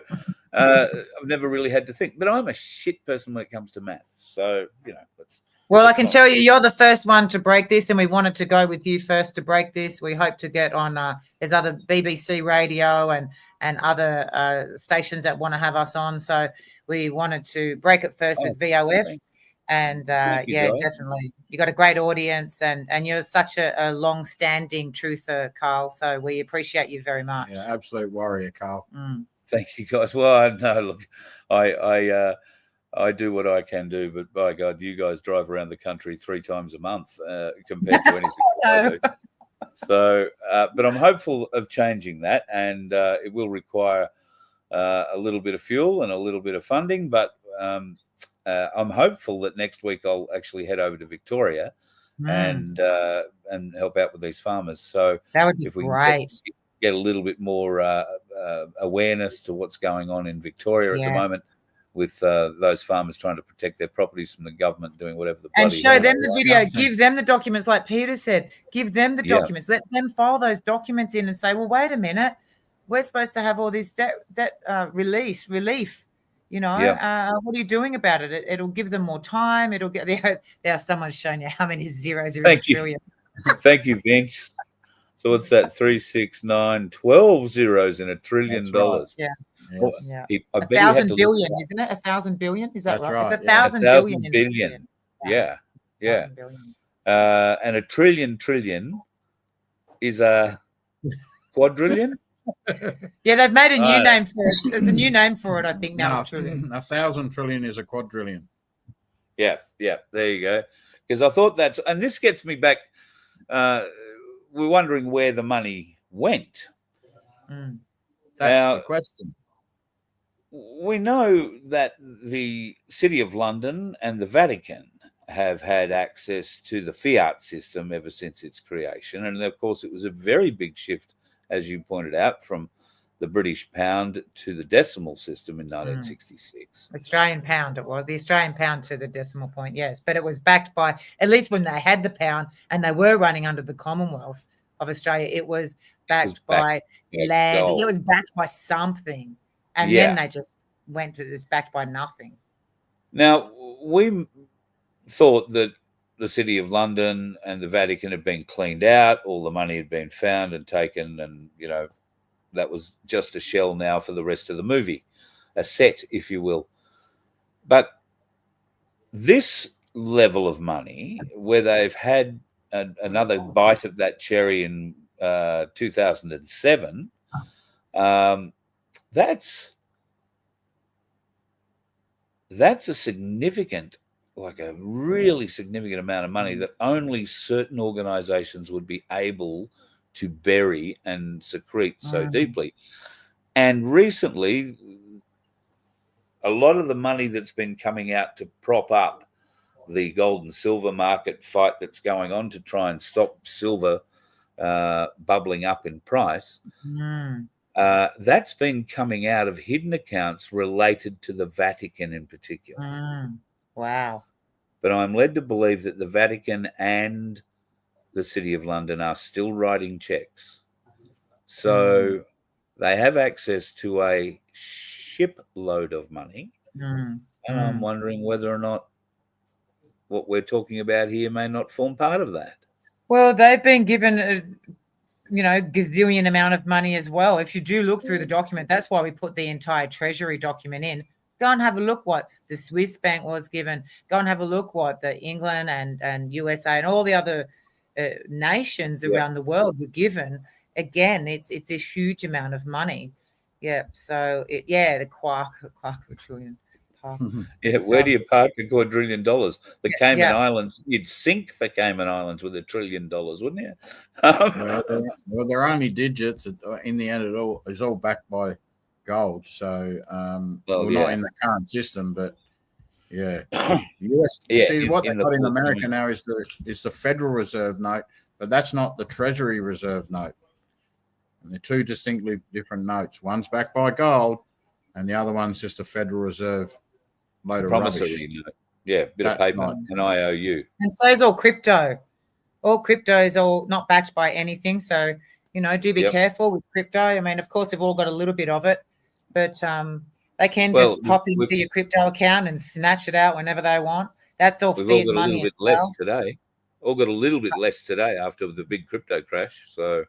I've never really had to think. But I'm a shit person when it comes to maths. So, Well, I can tell you're the first one to break this, and we wanted to go with you first to break this. We hope to get on, there's other BBC radio and other stations that want to have us on. So we wanted to break it first with VOF. And definitely. You got a great audience, and you're such a long-standing truther, Carl. So we appreciate you very much. Yeah, absolute warrior, Carl. Thank you, guys. Well, look, I do what I can do, but by God, you guys drive around the country 3 times a month compared to anything I do. So but I'm hopeful of changing that, and it will require a little bit of fuel and a little bit of funding. But I'm hopeful that next week I'll actually head over to Victoria and help out with these farmers. So that would be if we great. can get a little bit more awareness to what's going on in Victoria at the moment, with those farmers trying to protect their properties from the government doing whatever the bloody and show them the video, give them the documents, like Peter said, give them the documents, let them file those documents in and say, well, wait a minute, we're supposed to have all this debt relief. What are you doing about it? It'll give them more time. It'll get there. Someone's shown you how many zeros are in a trillion. Thank you, Vince. So what's that? 3, 6, 9, 12 zeros in $1 trillion. Right. Yeah. Well, yeah. I 1,000 billion, isn't it? 1,000 billion? Is that right? It's 1,000 billion. Yeah. Billion. And $1 trillion is a quadrillion. Yeah, they've made a new name for it. The new name for it, I think, now. No, 1,000 trillion is a quadrillion. Yeah. There you go. Because I thought and this gets me back. We're wondering where the money went. That's the question. We know that the City of London and the Vatican have had access to the fiat system ever since its creation. And of course, it was a very big shift, as you pointed out, from the British pound to the decimal system in 1966. Australian pound, it was. The Australian pound to the decimal point, yes. But it was backed by, at least when they had the pound and they were running under the Commonwealth of Australia, it was backed by land. Gold. It was backed by something. And then they just went to this backed by nothing. Now, we thought that the City of London and the Vatican had been cleaned out, all the money had been found and taken, and, that was just a shell now for the rest of the movie, a set, if you will. But this level of money, where they've had another bite of that cherry in 2007, that's a significant, like a really significant amount of money that only certain organizations would be able to bury and secrete so deeply. And recently, a lot of the money that's been coming out to prop up the gold and silver market fight that's going on to try and stop silver bubbling up in price, that's been coming out of hidden accounts related to the Vatican in particular. Wow. But I'm led to believe that the Vatican and the City of London are still writing checks. So they have access to a shipload of money. And I'm wondering whether or not what we're talking about here may not form part of that. Well, they've been given a gazillion amount of money as well. If you do look through the document, that's why we put the entire Treasury document in. Go and have a look what the Swiss bank was given. Go and have a look what the England and USA and all the other nations around the world were given. Again, it's this huge amount of money. Yeah. So the quadrillion. Where do you park a $250 billion? The Cayman Islands, you'd sink the Cayman Islands with $1 trillion, wouldn't you? Well, they're only digits. In the end, it's all backed by gold. So, not in the current system, but US. See, what they've got in America now is the Federal Reserve note, but that's not the Treasury Reserve note. And they're two distinctly different notes. One's backed by gold, and the other one's just a Federal Reserve load of rubbish. Note. Yeah, bit of paper, an IOU. And so is all crypto. All crypto is all not backed by anything. So, do be careful with crypto. I mean, of course, they've all got a little bit of it, but they can just pop into your crypto account and snatch it out whenever they want. That's all fiat money. We've all got a little bit less today. All got a little bit less today after the big crypto crash. So,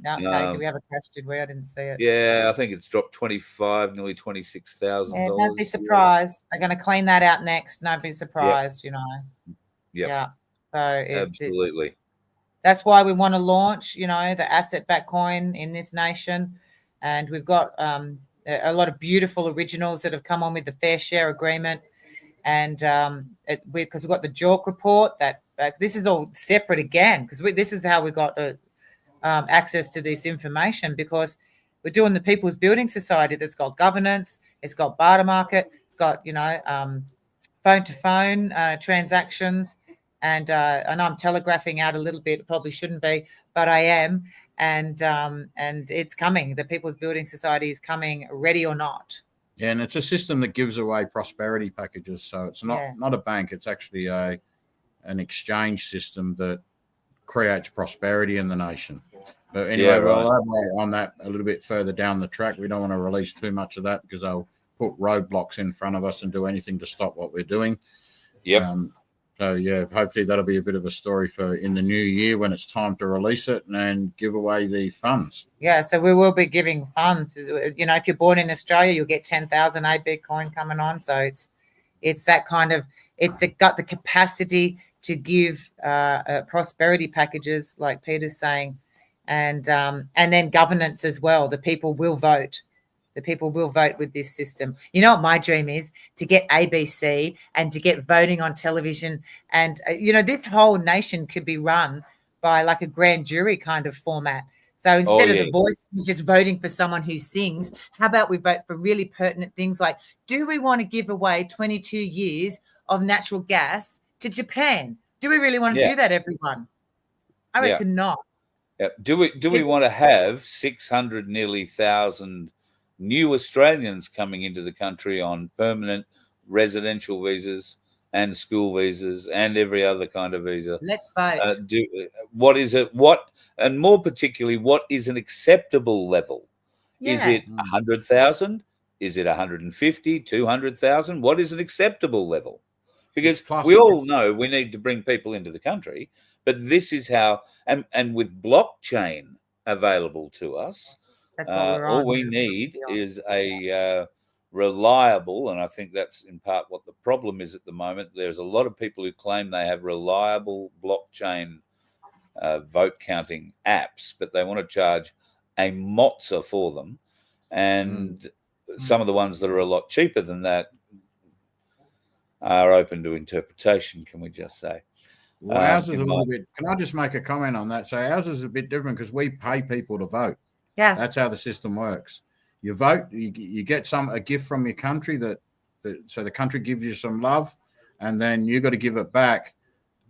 did we have a crash? Did we? I didn't see it. Yeah, I think it's dropped 25, nearly $26,000. Don't be surprised. They're going to clean that out next. Don't be surprised. Yeah. So absolutely. That's why we want to launch, the asset-backed coin in this nation, and we've got a lot of beautiful originals that have come on with the fair share agreement, and because we've got the JORC report that. This is all separate again because this is how we got access to this information, because we're doing the People's Building Society that's got governance, it's got barter market, it's got, phone-to-phone transactions, and I'm telegraphing out a little bit. Probably shouldn't be, but I am, and it's coming. The People's Building Society is coming, ready or not. Yeah, and it's a system that gives away prosperity packages. So it's not a bank. It's actually an exchange system that creates prosperity in the nation. But anyway, we'll elaborate on that a little bit further down the track. We don't want to release too much of that because they'll put roadblocks in front of us and do anything to stop what we're doing. Yep. So, yeah, hopefully that'll be a bit of a story for in the new year when it's time to release it and give away the funds. Yeah, so we will be giving funds. If you're born in Australia, you'll get 10,000 A Bitcoin coming on. So it's that kind of – it's got the capacity to give prosperity packages, like Peter's saying, and then governance as well. The people will vote. The people will vote with this system. You know what my dream is? To get ABC and to get voting on television. And, this whole nation could be run by like a grand jury kind of format. So instead of the voice just voting for someone who sings, how about we vote for really pertinent things like, do we want to give away 22 years of natural gas to Japan? Do we really want to do that, everyone? I reckon not. Yeah. Do we want to have 600 nearly 1,000 new Australians coming into the country on permanent residential visas and school visas and every other kind of visa? Let's vote. What is it? And more particularly, what is an acceptable level? Yeah. Is it 100,000? Is it 150, 200,000? What is an acceptable level? Because we all know we need to bring people into the country, but this is how, and with blockchain available to us, all we need is a reliable, and I think that's in part what the problem is at the moment. There's a lot of people who claim they have reliable blockchain vote counting apps, but they want to charge a mozza for them. And some of the ones that are a lot cheaper than that are open to interpretation, can we just say? Well, ours is a little bit. Can I just make a comment on that? So ours is a bit different because we pay people to vote. Yeah, that's how the system works. You vote, you get a gift from your country so the country gives you some love, and then you got to give it back,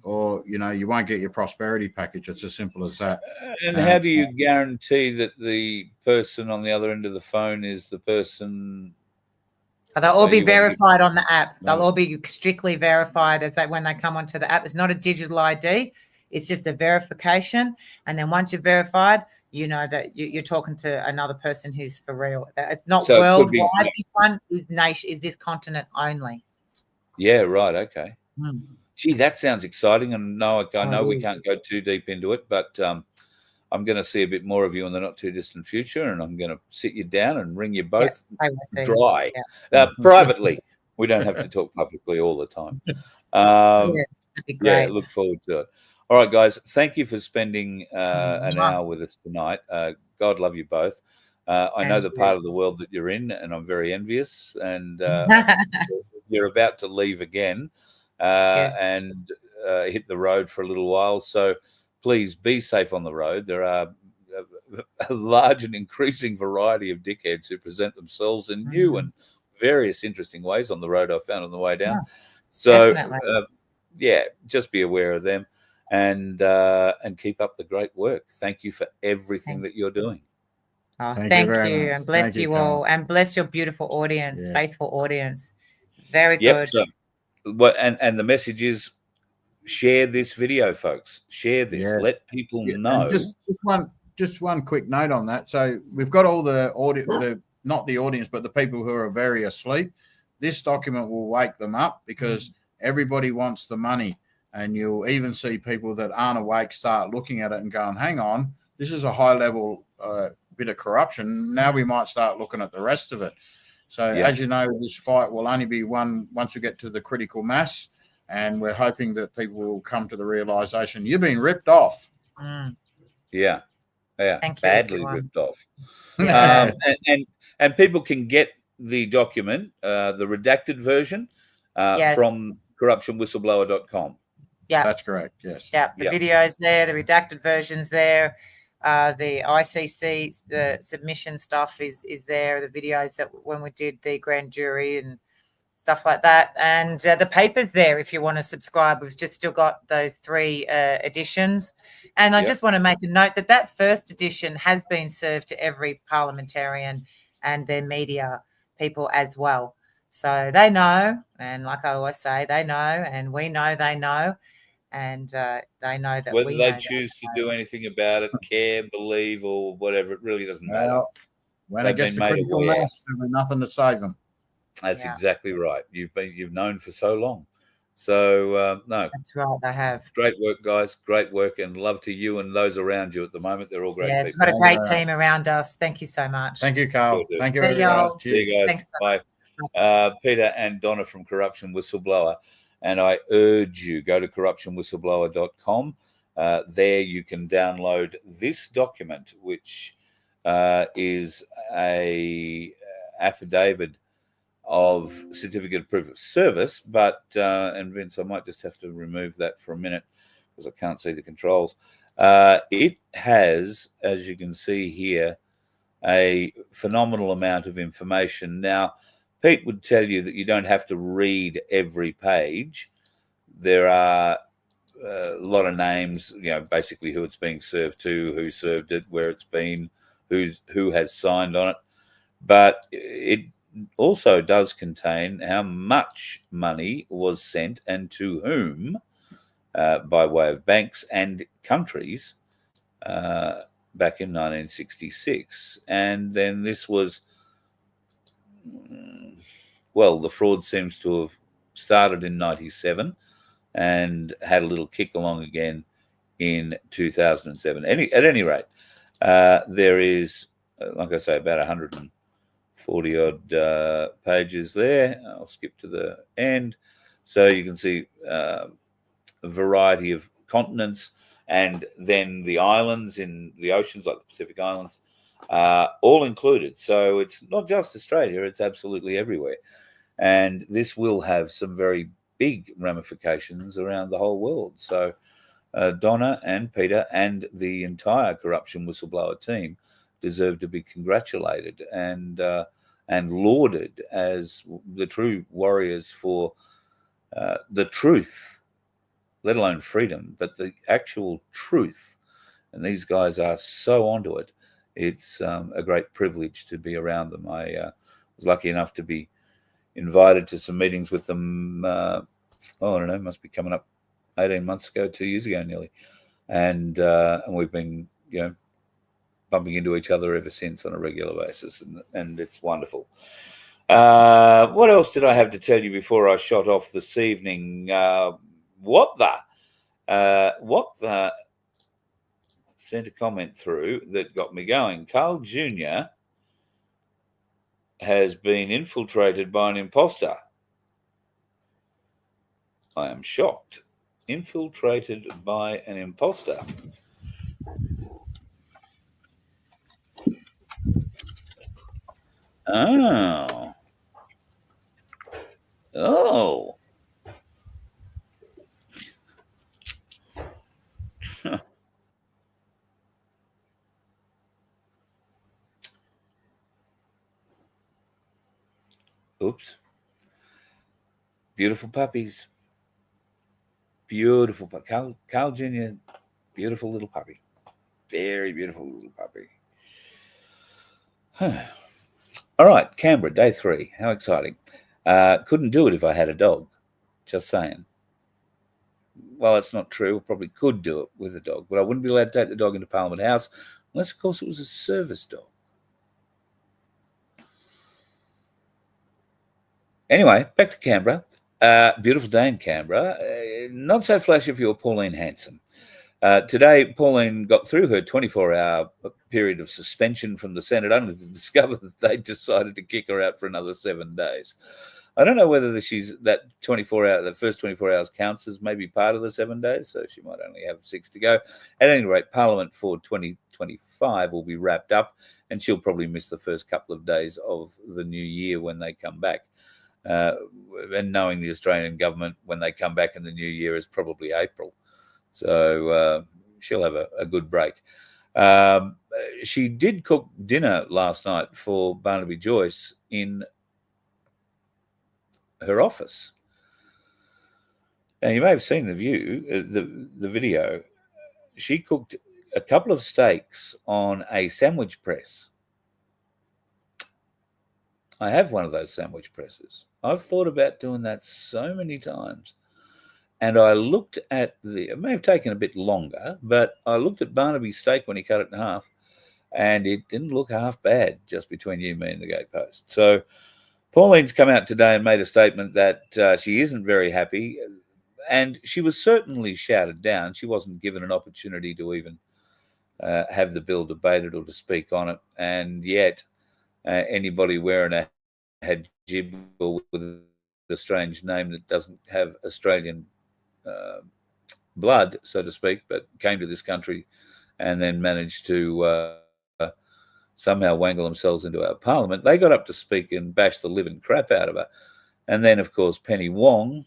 or you won't get your prosperity package. It's as simple as that. And how do you guarantee that the person on the other end of the phone is the person? They'll all be verified on the app. They'll all be strictly verified when they come onto the app. It's not a digital ID. It's just a verification. And then once you're verified, you know that you're talking to another person who's for real. It's not worldwide. This one is this continent only. Yeah, right. Okay. Gee, that sounds exciting. And no, I know we can't go too deep into it, but I'm going to see a bit more of you in the not too distant future, and I'm going to sit you down and wring you both dry. Privately. We don't have to talk publicly all the time. Look forward to it. All right, guys, thank you for spending an hour with us tonight. God love you both. I know the part of the world that you're in, and I'm very envious. And you're about to leave again and hit the road for a little while. So please be safe on the road. There are a large and increasing variety of dickheads who present themselves in new and various interesting ways on the road I found on the way down. So, just be aware of them. And keep up the great work. Thank you for everything that you're doing. Oh, thank you, and bless you all, and bless your beautiful audience, faithful audience. Very good. So, and the message is, share this video, folks. Share this. Yes. Let people know. And just one quick note on that. So we've got all the audio, not the audience, but the people who are very asleep. This document will wake them up because everybody wants the money. And you'll even see people that aren't awake start looking at it and going, hang on, this is a high-level bit of corruption. Now we might start looking at the rest of it. So, as you know, this fight will only be won once we get to the critical mass, and we're hoping that people will come to the realisation, you've been ripped off. Yeah. Badly ripped off. And people can get the document, the redacted version, from corruptionwhistleblower.com. Yeah, that's correct. Yes. Yeah, the video's there, the redacted version's there. The ICC, the submission stuff is there. The videos that when we did the grand jury and stuff like that, and the paper's there if you want to subscribe. We've just still got those 3 editions, and I just want to make a note that first edition has been served to every parliamentarian and their media people as well, so they know. And like I always say, they know, and we know they know, and they know that whether we they know choose to do anything about it, care, believe, or whatever, it really doesn't matter. Well, when They've it gets been to made critical aware. mass, there'll be nothing to save them. That's exactly right. You've known for so long. So no, that's right. They have great work, guys. Great work, and love to you and those around you at the moment. They're all great Yes, people. we've got a great team around us. Thank you so much. Thank you, Carl. Good. Thank you, See everybody. y'all. See you guys. Thanks. Bye. Peter and Donna from Corruption Whistleblower. And I urge you, go to corruptionwhistleblower.com. There you can download this document, which is a affidavit of certificate of proof of service. But, and Vince, I might just have to remove that for a minute because I can't see the controls. It has, as you can see here, a phenomenal amount of information. Now, Pete would tell you that you don't have to read every page. There are a lot of names, basically who it's being served to, who served it, where it's been, who has signed on it. But it also does contain how much money was sent and to whom by way of banks and countries back in 1966. And then this was, well, the fraud seems to have started in 97 and had a little kick along again in 2007. At any rate, there is, like I say, about 140 odd pages there. I'll skip to the end. So you can see a variety of continents, and then the islands in the oceans, like the Pacific Islands, all included. So it's not just Australia, it's absolutely everywhere. And this will have some very big ramifications around the whole world. So Donna and Peter and the entire Corruption Whistleblower team deserve to be congratulated and lauded as the true warriors for the truth, let alone freedom, but the actual truth. And these guys are so onto it. It's a great privilege to be around them. I was lucky enough to be invited to some meetings with them. I don't know, must be coming up 18 months ago, 2 years ago nearly. And we've been, bumping into each other ever since on a regular basis. And it's wonderful. What else did I have to tell you before I shot off this evening? What the sent a comment through that got me going. Carl Jr. has been infiltrated by an imposter. I am shocked. Infiltrated by an imposter. Oh. Oops. Beautiful puppies. Beautiful. Carl Jr., beautiful little puppy. Very beautiful little puppy. All right, Canberra, day 3. How exciting. Couldn't do it if I had a dog. Just saying. Well, that's not true. I probably could do it with a dog, but I wouldn't be allowed to take the dog into Parliament House unless, of course, it was a service dog. Anyway, back to Canberra. Beautiful day in Canberra. Not so flashy for your Pauline Hanson. Today, Pauline got through her 24-hour period of suspension from the Senate only to discover that they decided to kick her out for another 7 days. I don't know whether that 24-hour, the first 24 hours counts as maybe part of the 7 days, so she might only have 6 to go. At any rate, Parliament for 2025 will be wrapped up, and she'll probably miss the first couple of days of the new year when they come back. And knowing the Australian government, when they come back in the new year is probably April. So she'll have a good break. She did cook dinner last night for Barnaby Joyce in her office. Now, you may have seen the video. She cooked a couple of steaks on a sandwich press. I have one of those sandwich presses. I've thought about doing that so many times. And I looked at it may have taken a bit longer, but I looked at Barnaby's steak when he cut it in half, and it didn't look half bad, just between you, me, and the gatepost. So Pauline's come out today and made a statement that she isn't very happy, and she was certainly shouted down. She wasn't given an opportunity to even have the bill debated or to speak on it, and yet anybody wearing a hijab or with a strange name that doesn't have Australian blood, so to speak, but came to this country and then managed to somehow wangle themselves into our parliament, they got up to speak and bash the living crap out of her. And then, of course, Penny Wong,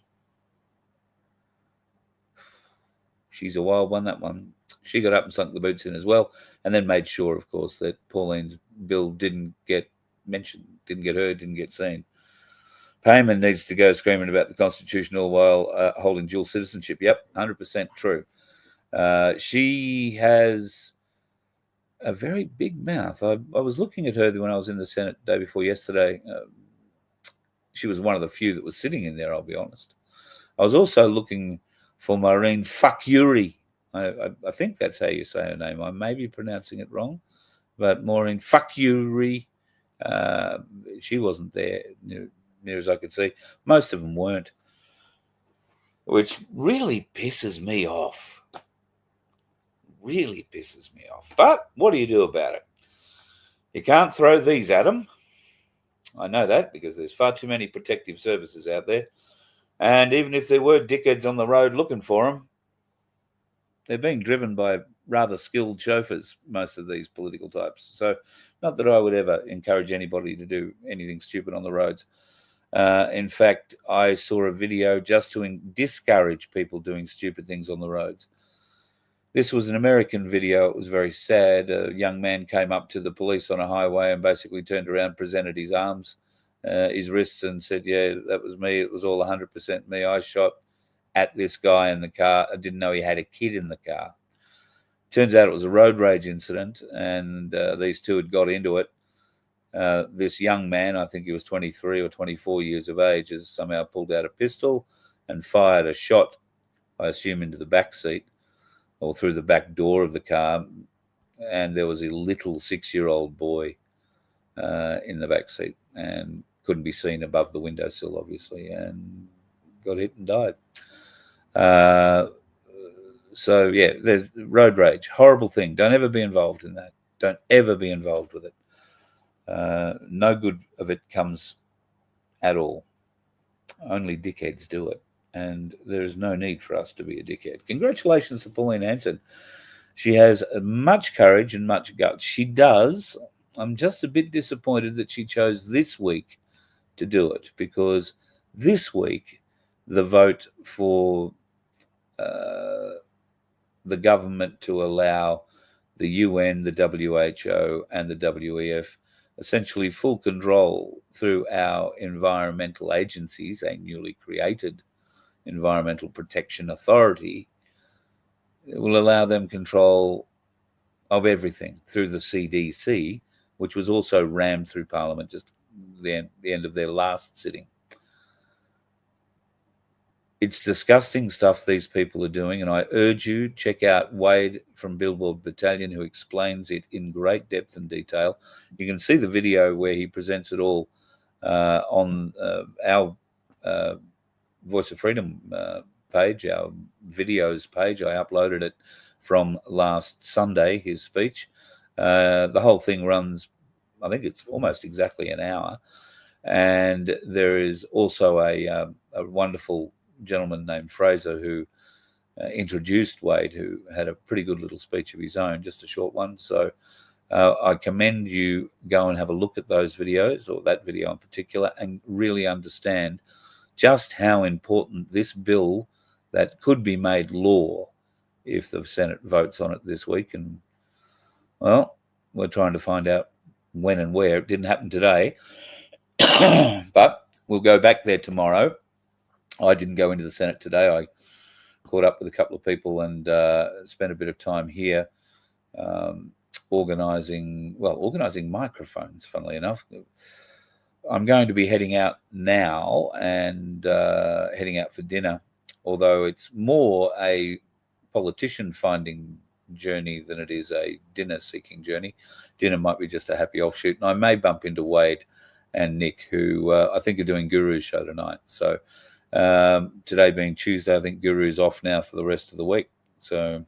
she's a wild one, that one. She got up and sunk the boots in as well, and then made sure, of course, that Pauline's bill didn't get mentioned, didn't get heard, didn't get seen. Payman needs to go screaming about the Constitution all while holding dual citizenship. Yep, 100% true. She has a very big mouth. I was looking at her when I was in the Senate the day before yesterday. She was one of the few that was sitting in there, I'll be honest. I was also looking for Maureen Fucuri. I think that's how you say her name. I may be pronouncing it wrong, but Maureen Fucuri, she wasn't there near as I could see. Most of them weren't, which really pisses me off. Really pisses me off. But what do you do about it? You can't throw these at them. I know that because there's far too many protective services out there. And even if there were dickheads on the road looking for them, they're being driven by rather skilled chauffeurs, most of these political types. So not that I would ever encourage anybody to do anything stupid on the roads. In fact, I saw a video just to discourage people doing stupid things on the roads. This was an American video. It was very sad. A young man came up to the police on a highway and basically turned around, presented his arms, his wrists, and said, yeah, that was me. It was all 100% me. I shot at this guy in the car. I didn't know he had a kid in the car. Turns out it was a road rage incident, and these two had got into it. This young man, I think he was 23 or 24 years of age, has somehow pulled out a pistol and fired a shot, I assume, into the back seat or through the back door of the car. And there was a little 6-year-old boy in the back seat and couldn't be seen above the windowsill, obviously, and got hit and died. So, yeah, there's road rage. Horrible thing. Don't ever be involved in that. Don't ever be involved with it. No good of it comes at all. Only dickheads do it. And there is no need for us to be a dickhead. Congratulations to Pauline Hanson. She has much courage and much guts. She does. I'm just a bit disappointed that she chose this week to do it, because this week the vote for the government to allow the UN, the WHO, and the WEF essentially full control through our environmental agencies, a newly created Environmental Protection Authority, it will allow them control of everything through the CDC, which was also rammed through Parliament just the end of their last sitting. It's disgusting stuff these people are doing, and I urge you, check out Wade from Billboard Battalion, who explains it in great depth and detail. You can see the video where he presents it all on our Voice of Freedom page, our videos page. I uploaded it from last Sunday, his speech. The whole thing runs, I think it's almost exactly an hour. And there is also a wonderful gentleman named Fraser who introduced Wade, who had a pretty good little speech of his own, just a short one. So I commend you go and have a look at those videos, or that video in particular, and really understand just how important this bill that could be made law if the Senate votes on it this week, and Well, we're trying to find out when and where. It didn't happen today, but we'll go back there tomorrow. I didn't go into the Senate today. I caught up with a couple of people and spent a bit of time here organising microphones, funnily enough. I'm going to be heading out now and heading out for dinner, although it's more a politician finding journey than it is a dinner seeking journey. Dinner might be just a happy offshoot, and I may bump into Wade and Nick, who I think are doing Guru's show tonight. So today being Tuesday, I think Guru's off now for the rest of the week. So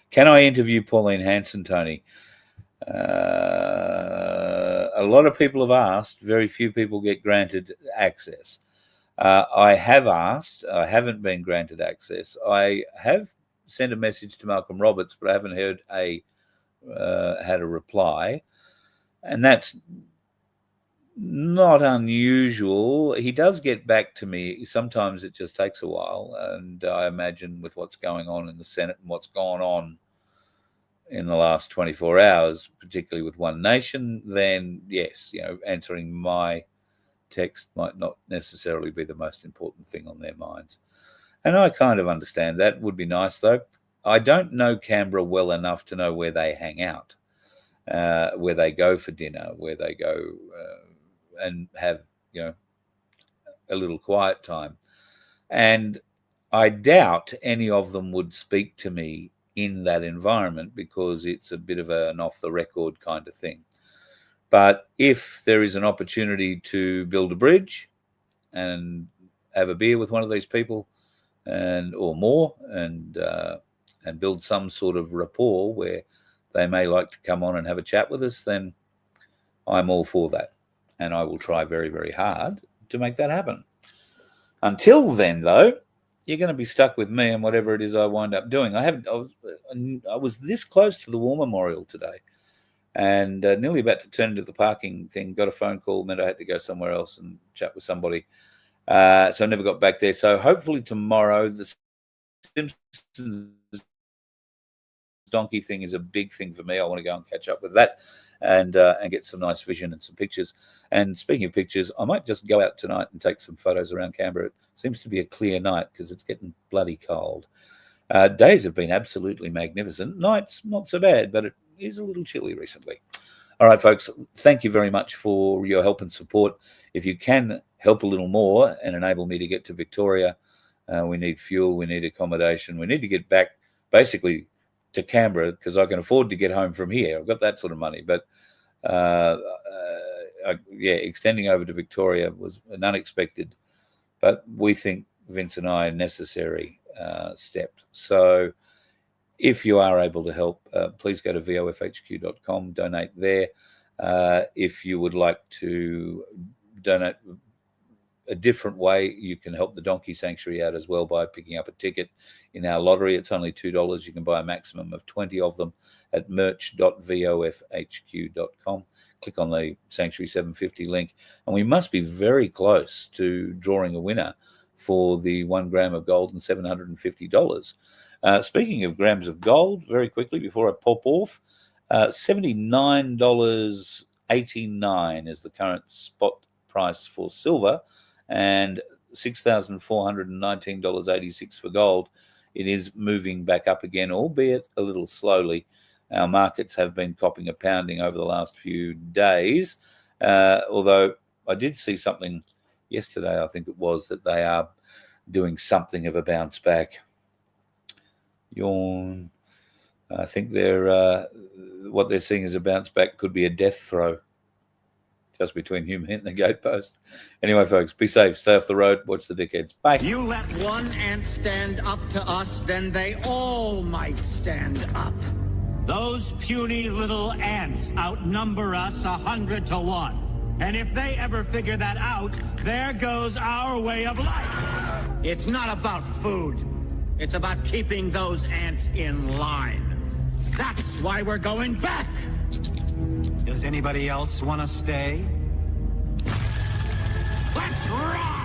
can I interview Pauline Hanson, Tony? A lot of people have asked. Very few people get granted access. I have asked. I haven't been granted access. I have sent a message to Malcolm Roberts, but I haven't heard had a reply, and that's not unusual. He does get back to me. Sometimes it just takes a while, and I imagine with what's going on in the Senate and what's gone on in the last 24 hours, particularly with One Nation, then yes, answering my text might not necessarily be the most important thing on their minds. And I kind of understand that. Would be nice, though. I don't know Canberra well enough to know where they hang out, where they go for dinner, where they go and have, a little quiet time. And I doubt any of them would speak to me in that environment because it's a bit of an off-the-record kind of thing. But if there is an opportunity to build a bridge and have a beer with one of these people or more and build some sort of rapport where they may like to come on and have a chat with us, then I'm all for that. And I will try very, very hard to make that happen. Until then, though, you're going to be stuck with me and whatever it is I wind up doing. I was this close to the War Memorial today and nearly about to turn into the parking thing, got a phone call, meant I had to go somewhere else and chat with somebody. So I never got back there. So hopefully tomorrow, the Simpsons donkey thing is a big thing for me. I want to go and catch up with that and get some nice vision and some pictures. And speaking of pictures, I might just go out tonight and take some photos around Canberra. It seems to be a clear night because it's getting bloody cold. Days have been absolutely magnificent. Nights, not so bad, but it is a little chilly recently. All right, folks, thank you very much for your help and support. If you can help a little more and enable me to get to Victoria, we need fuel, we need accommodation, we need to get back basically to Canberra because I can afford to get home from here. I've got that sort of money. But, extending over to Victoria was an unexpected, but we think, Vince and I, a necessary step. So if you are able to help, please go to vofhq.com, donate there. If you would like to donate a different way, you can help the Donkey Sanctuary out as well by picking up a ticket in our lottery. It's only $2. You can buy a maximum of 20 of them at merch.vofhq.com. Click on the Sanctuary 750 link. And we must be very close to drawing a winner for the 1 gram of gold and $750. Speaking of grams of gold, very quickly before I pop off, $79.89 is the current spot price for silver and $6,419.86 for gold. It is moving back up again, albeit a little slowly. Our markets have been copping a pounding over the last few days, although I did see something yesterday, I think it was, that they are doing something of a bounce back. Yawn. I think what they're seeing as a bounce back could be a death throw just between him and the gatepost. Anyway, folks, be safe. Stay off the road. Watch the dickheads. Bye. You let one ant stand up to us, then they all might stand up. Those puny little ants outnumber us 100 to 1. And if they ever figure that out, there goes our way of life. It's not about food. It's about keeping those ants in line. That's why we're going back. Does anybody else want to stay? Let's ride!